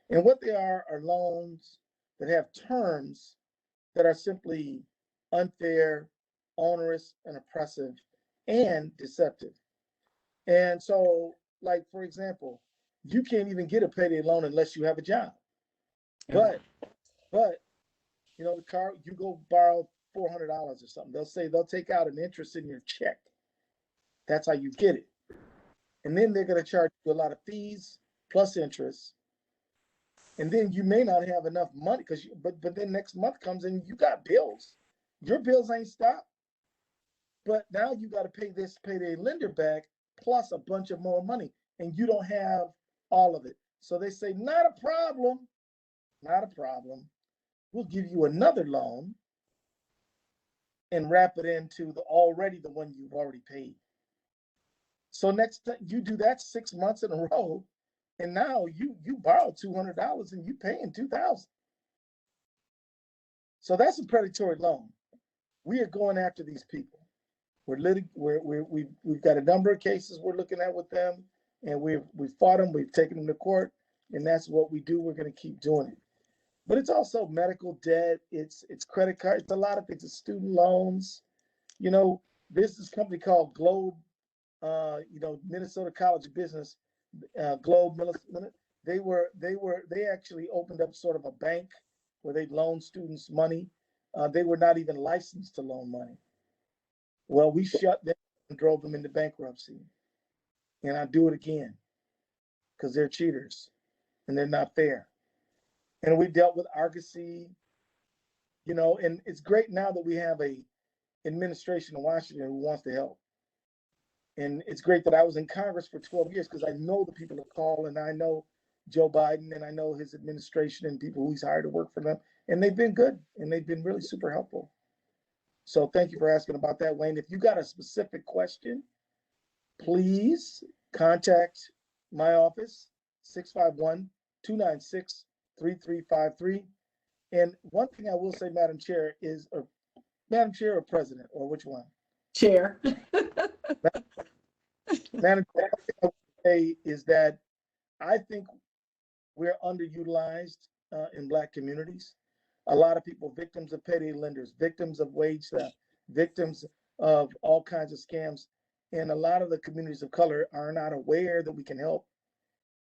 And what they are loans that have terms that are simply unfair, onerous, and oppressive, and deceptive. And so, like, for example, you can't even get a payday loan unless you have a job. But the car, you go borrow $400 or something. They'll take out an interest in your check. That's how you get it. And then they're going to charge you a lot of fees plus interest. And then you may not have enough money but then next month comes and you got bills. Your bills ain't stopped. But now you got to pay this payday lender back plus a bunch of more money. And you don't have all of it. So they say, not a problem. Not a problem. We'll give you another loan and wrap it into the one you've already paid. So next time you do that 6 months in a row, and now you borrowed $200 and you paying $2,000. So that's a predatory loan. We are going after these people. We've got a number of cases we're looking at with them, and we've fought them. We've taken them to court, and that's what we do. We're going to keep doing it. But it's also medical debt. It's credit card. It's a lot of things. It's student loans. There's this company called Globe. Minnesota College of Business, Globe. They actually opened up sort of a bank where they loan students money. They were not even licensed to loan money. Well, we shut them and drove them into bankruptcy. And I do it again because they're cheaters and they're not fair. And we dealt with Argosy, and it's great now that we have a administration in Washington who wants to help. And it's great that I was in Congress for 12 years because I know the people that call, and I know Joe Biden, and I know his administration and people who he's hired to work for them. And they've been good, and they've been really super helpful. So thank you for asking about that, Wayne. If you got a specific question, please contact my office, 651-296-3353. And one thing I will say, Madam Chair, is Madam Chair or President, or which one? Chair. Madam Chair, one thing I will say is that I think we're underutilized in Black communities. A lot of people, victims of payday lenders, victims of wage theft, victims of all kinds of scams. And a lot of the communities of color are not aware that we can help.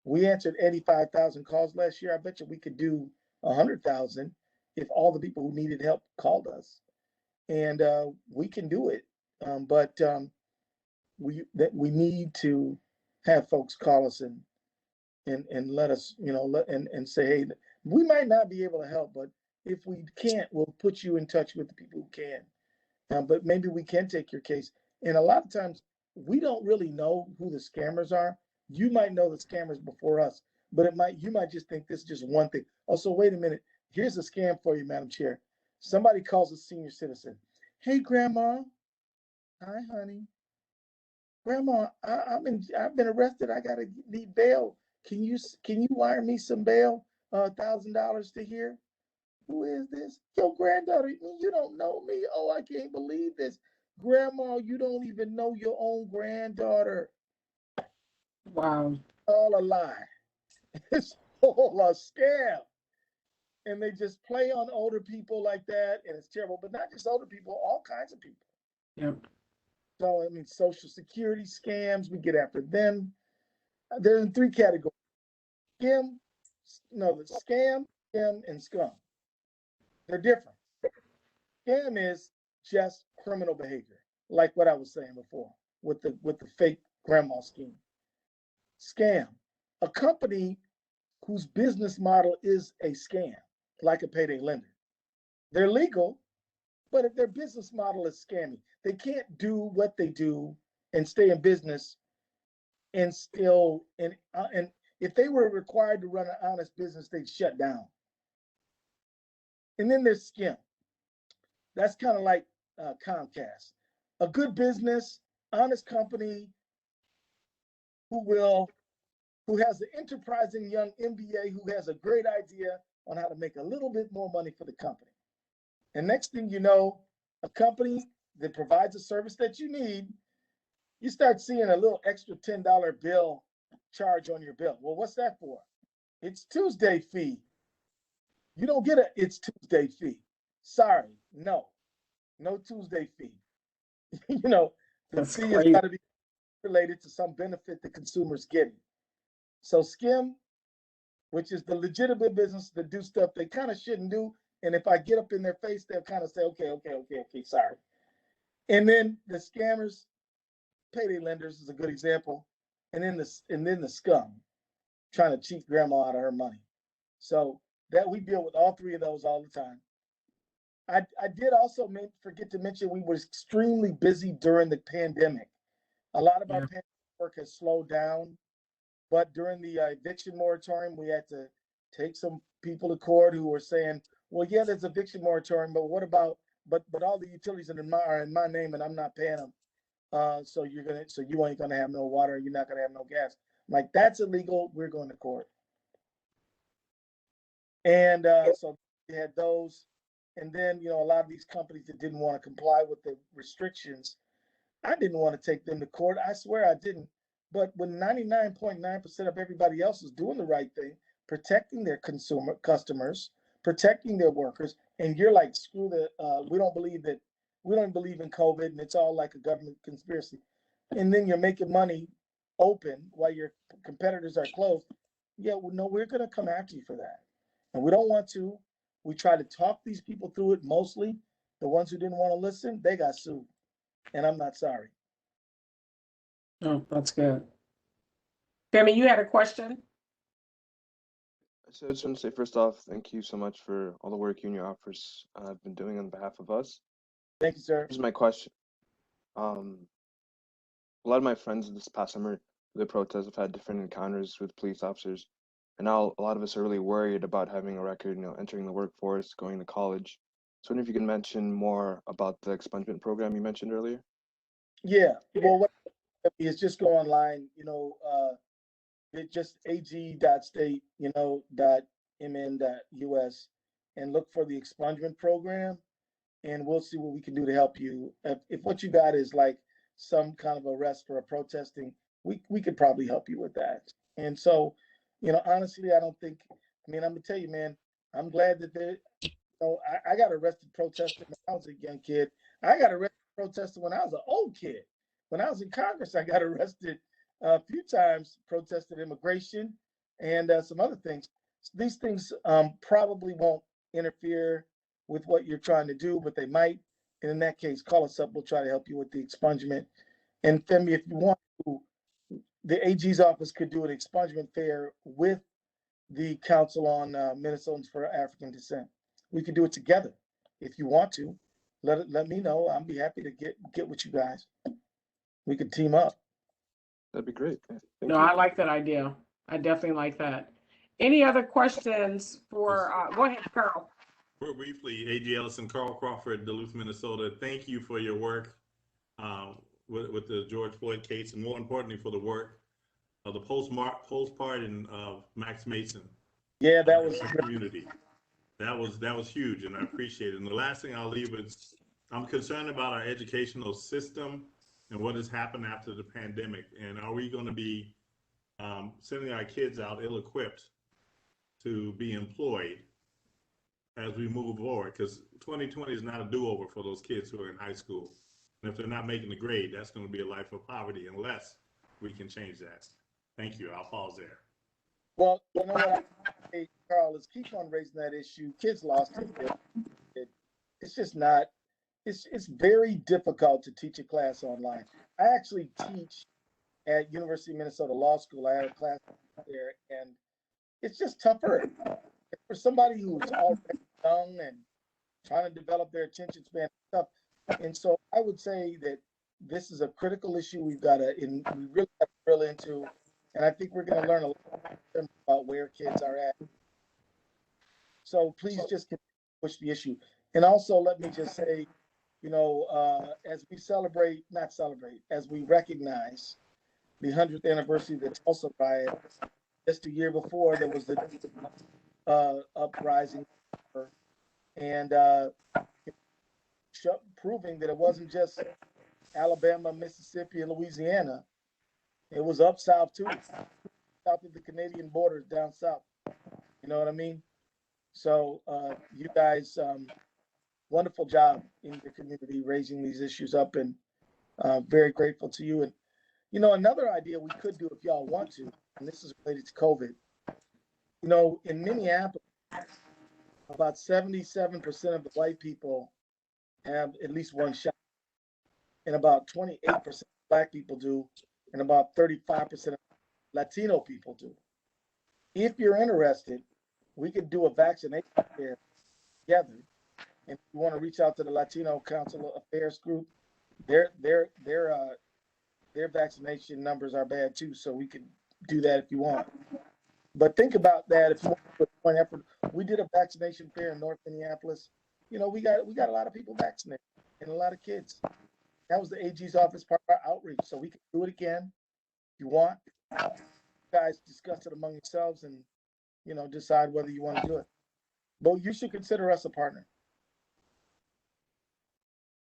We answered 85,000 calls last year. I bet you we could do 100,000 if all the people who needed help called us. And we can do it. But we need to have folks call us and let us, and say, hey, we might not be able to help, but if we can't, we'll put you in touch with the people who can. But maybe we can take your case. And a lot of times we don't really know who the scammers are. You might know the scammers before us, but you might just think this is just one thing. Oh, so wait a minute. Here's a scam for you, Madam Chair. Somebody calls a senior citizen. Hey, Grandma. Hi, honey. Grandma, I've been arrested. I need bail. Can you wire me some bail? $1,000 to here? Who is this? Your granddaughter. You don't know me. Oh, I can't believe this. Grandma, you don't even know your own granddaughter. Wow. All a lie. It's all a scam. And they just play on older people like that, and it's terrible. But not just older people, all kinds of people. Yep. So, I mean, Social Security scams, we get after them. They're in three categories. The scam, and scum. They're different. Scam is just criminal behavior, like what I was saying before with the fake grandma scheme. Scam, a company whose business model is a scam, like a payday lender. They're legal, but if their business model is scammy, they can't do what they do and stay in business and still and if they were required to run an honest business, they'd shut down. And then there's skim. That's kind of like Comcast, a good business, honest company who has an enterprising young MBA who has a great idea on how to make a little bit more money for the company. And next thing you know, a company that provides a service that you need, you start seeing a little extra $10 bill charge on your bill. Well, what's that for? It's Tuesday fee. You don't get it's Tuesday fee. Sorry, no Tuesday fee. The That's fee crazy. has got to be related to some benefit the consumer's getting. So skim, which is the legitimate business that do stuff they kind of shouldn't do. And if I get up in their face, they'll kind of say, okay, sorry. And then the scammers, payday lenders is a good example. And then the scum, trying to cheat grandma out of her money. So that we deal with all three of those all the time. I did also forget to mention we were extremely busy during the pandemic. A lot of our pandemic work has slowed down, but during the eviction moratorium, we had to take some people to court who were saying, well, yeah, there's eviction moratorium, but what about, but all the utilities are in my name and I'm not paying them. So you ain't gonna have no water, you're not gonna have no gas. I'm like, that's illegal, we're going to court. And so we had those. And then, a lot of these companies that didn't want to comply with the restrictions, I didn't want to take them to court. I swear I didn't. But when 99.9% of everybody else is doing the right thing, protecting their customers, protecting their workers, and you're like, screw we don't believe in COVID, and it's all like a government conspiracy. And then you're making money open while your competitors are closed. Yeah, well, no, we're going to come after you for that. And we don't want to. We try to talk these people through it. Mostly the ones who didn't want to listen, they got sued. And I'm not sorry. Oh, that's good. Femi, you had a question? So I just want to say, first off, thank you so much for all the work you and your office have been doing on behalf of us. Thank you, sir. Here's my question. A lot of my friends this past summer, the protests, have had different encounters with police officers. And now a lot of us are really worried about having a record, entering the workforce, going to college. So I wonder if you can mention more about the expungement program you mentioned earlier. Yeah, well, what is just go online, it's just ag.state, .mn.us, and look for the expungement program, and we'll see what we can do to help you. If what you got is like some kind of arrest for a protesting, we could probably help you with that. And so, honestly, I'm gonna tell you, man, I'm glad that I got arrested protesting when I was a young kid. I got arrested protesting when I was an old kid. When I was in Congress, I got arrested a few times, protested immigration and some other things. These things probably won't interfere with what you're trying to do, but they might. And in that case, call us up. We'll try to help you with the expungement. And Femi, if you want to, the AG's office could do an expungement fair with the Council on Minnesotans for African Descent. We could do it together. If you want to, let me know. I'll be happy to get with you guys. We could team up. That'd be great. Thank No, you. I like that idea. I definitely like that. Any other questions for, go ahead, Carl. Real briefly, AG Ellison, Carl Crawford, Duluth, Minnesota. Thank you for your work with the George Floyd case, and more importantly, for the work of the postpartum of Max Mason. Yeah, that was the community. That was huge, and I appreciate it. And the last thing I'll leave is I'm concerned about our educational system and what has happened after the pandemic. And are we going to be sending our kids out ill-equipped to be employed as we move forward? Because 2020 is not a do-over for those kids who are in high school. And if they're not making the grade, that's going to be a life of poverty unless we can change that. Thank you. I'll pause there. Well, you know what, hey, Carl, is keep on raising that issue. Kids lost it. It's just not. It's very difficult to teach a class online. I actually teach at University of Minnesota Law School. I have a class there, and it's just tougher for somebody who's already young and trying to develop their attention span and stuff. And so I would say that this is a critical issue we really have to drill into. And I think we're going to learn a lot about where kids are at. So please just continue to push the issue. And also let me just say, you know, as we as we recognize the 100th anniversary of the Tulsa riot, just a year before there was the uprising, and proving that it wasn't just Alabama, Mississippi, and Louisiana. It was up south too, south of the Canadian border, down south. You know what I mean? So you guys, wonderful job in the community raising these issues up, and very grateful to you. And you know, another idea we could do if y'all want to, and this is related to COVID. You know, in Minneapolis, about 77% of the white people have at least one shot, and about 28% of Black people do, and about 35% of Latino people do. If you're interested, we could do a vaccination fair together. And if you want to reach out to the Latino Council Affairs group, their vaccination numbers are bad too, so we can do that if you want. But think about that if you want to put one effort. We did a vaccination fair in North Minneapolis. You know, we got a lot of people vaccinated and a lot of kids. That was the AG's office part of our outreach, so we can do it again if you want. You guys discuss it among yourselves and, you know, decide whether you want to do it. But you should consider us a partner.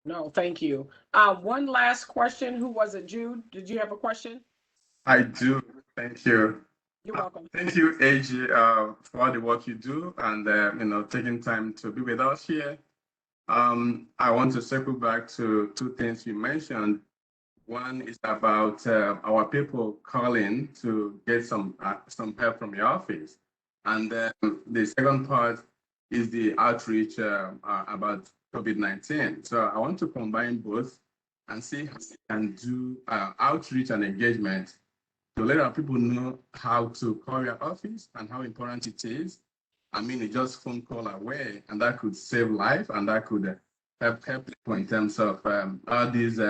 No, thank you. One last question. Who was it? Jude, did you have a question? I do. Thank you. You're welcome. Thank you, AG, for all the work you do and you know, taking time to be with us here. I want to circle back to two things you mentioned. One is about our people calling to get some help from your office, and the second part is the outreach about COVID-19. So I want to combine both and see how we can do outreach and engagement to let our people know how to call your office and how important it is. I mean, it's just phone call away, and that could save life, and that could help people in terms of all these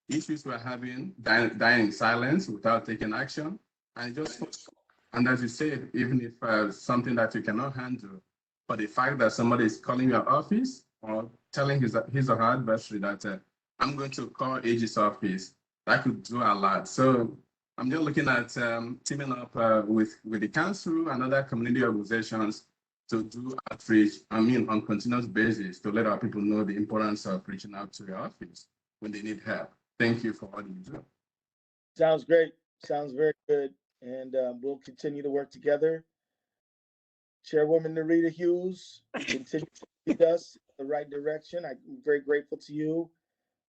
issues we're having, dying in silence without taking action, and as you said, even if something that you cannot handle, but the fact that somebody is calling your office or telling his or her adversary that I'm going to call AG's office, that could do a lot. So I'm just looking at teaming up with the council and other community organizations to do outreach, on continuous basis to let our people know the importance of reaching out to your office when they need help. Thank you for what you do. Sounds great. Sounds very good. And we'll continue to work together. Chairwoman Narita Hughes, continue to lead us in the right direction. I'm very grateful to you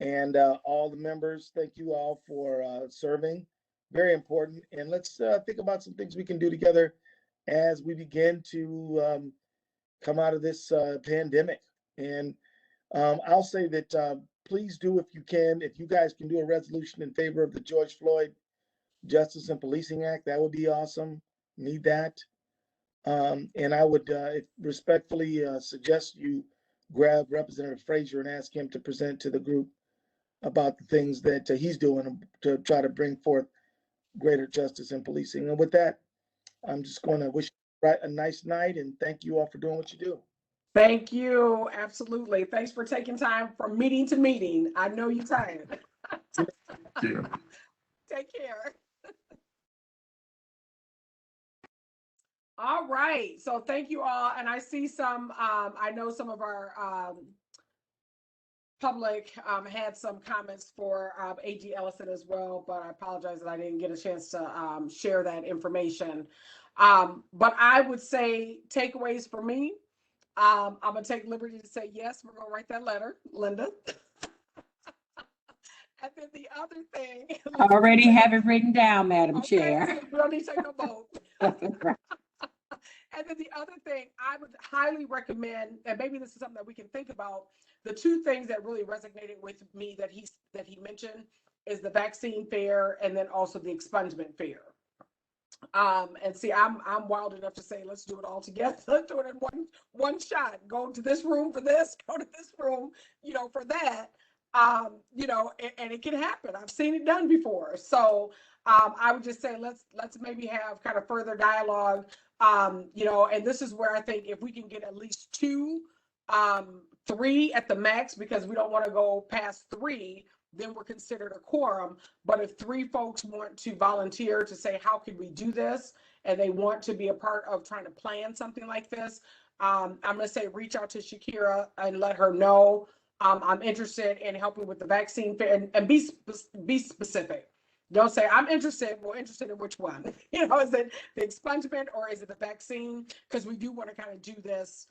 and all the members. Thank you all for serving. Very important. And let's think about some things we can do together as we begin to come out of this pandemic. And I'll say that please do, if you guys can do a resolution in favor of the George Floyd Justice and Policing Act, that would be awesome. Need that. And I would respectfully suggest you grab Representative Frazier and ask him to present to the group about the things that he's doing to try to bring forth greater justice in policing. And with that, I'm just going to wish you a nice night and thank you all for doing what you do. Thank you. Absolutely. Thanks for taking time from meeting to meeting. I know you're tired. Thank you. Take care. All right. right. So thank you all. And I see some, I know some of our public had some comments for AG Ellison as well, but I apologize that I didn't get a chance to share that information. But I would say takeaways for me, I'm gonna take liberty to say, yes, we're gonna write that letter, Linda. And then the other thing. I already have it written down, Madam Chair. So we don't need to take a vote. And then the other thing I would highly recommend, and maybe this is something that we can think about, the two things that really resonated with me that he mentioned is the vaccine fair and then also the expungement fair. And see, I'm wild enough to say, let's do it all together. Let's do it in one shot. Go to this room for this, go to this room, for that. And it can happen. I've seen it done before. So I would just say, let's maybe have kind of further dialogue. And this is where I think if we can get at least 2, 3 at the max, because we don't want to go past 3, then we're considered a quorum. But if 3 folks want to volunteer to say, how could we do this? And they want to be a part of trying to plan something like this, I'm going to say, reach out to Shakira and let her know. I'm interested in helping with the vaccine fair, and be specific. Don't say I'm interested. Well, interested in which one? Is it the expungement or is it the vaccine? Because we do want to kind of do this.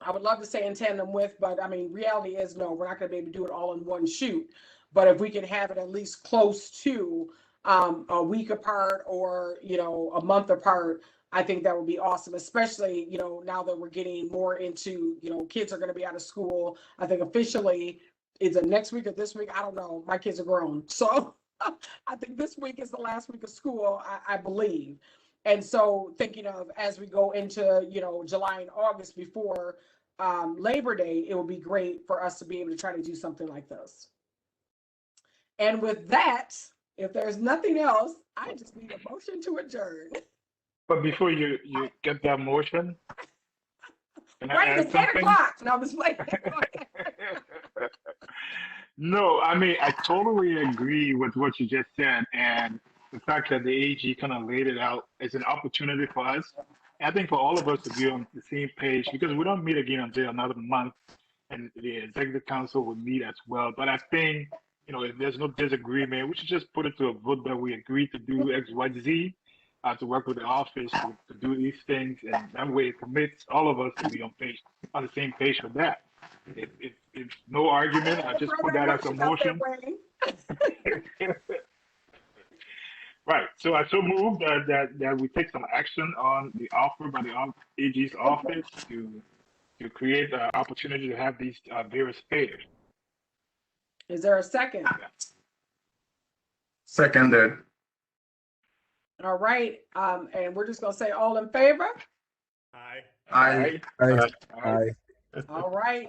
I would love to say in tandem with, but I mean, reality is no, we're not going to be able to do it all in one shoot. But if we can have it at least close to a week apart or a month apart, I think that would be awesome, especially, now that we're getting more into, kids are going to be out of school. I think officially, is it next week or this week? I don't know. My kids are grown. So I think this week is the last week of school, I believe. And so thinking of as we go into, July and August before Labor Day, it would be great for us to be able to try to do something like this. And with that, if there's nothing else, I just need a motion to adjourn. But before you get that motion, right, it's 10 o'clock. No, I'm just playing. No, I mean, I totally agree with what you just said. And the fact that the AG kind of laid it out as an opportunity for us, I think for all of us to be on the same page, because we don't meet again until another month, and the executive council will meet as well. But I think, if there's no disagreement, we should just put it to a vote that we agree to do X, Y, Z. To work with the office to do these things, and that way it commits all of us to be on the same page for that. If no argument, I just put that as a motion. Right. So I so move that we take some action on the offer by the AG's office to create the opportunity to have these various fairs. Is there a second? Seconded. All right, and we're just gonna say all in favor? Aye. Aye. Aye. All right,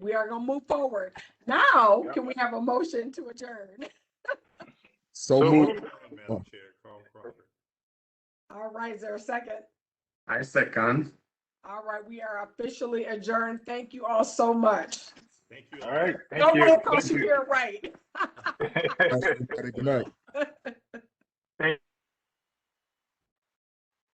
we are gonna move forward. Now, can we have a motion to adjourn? So moved. Madam Chair, Carl Crawford. All right, is there a second? I second. All right, we are officially adjourned. Thank you all so much. Thank you. All right. Thank No you. roll call, Shakira, right? Good night.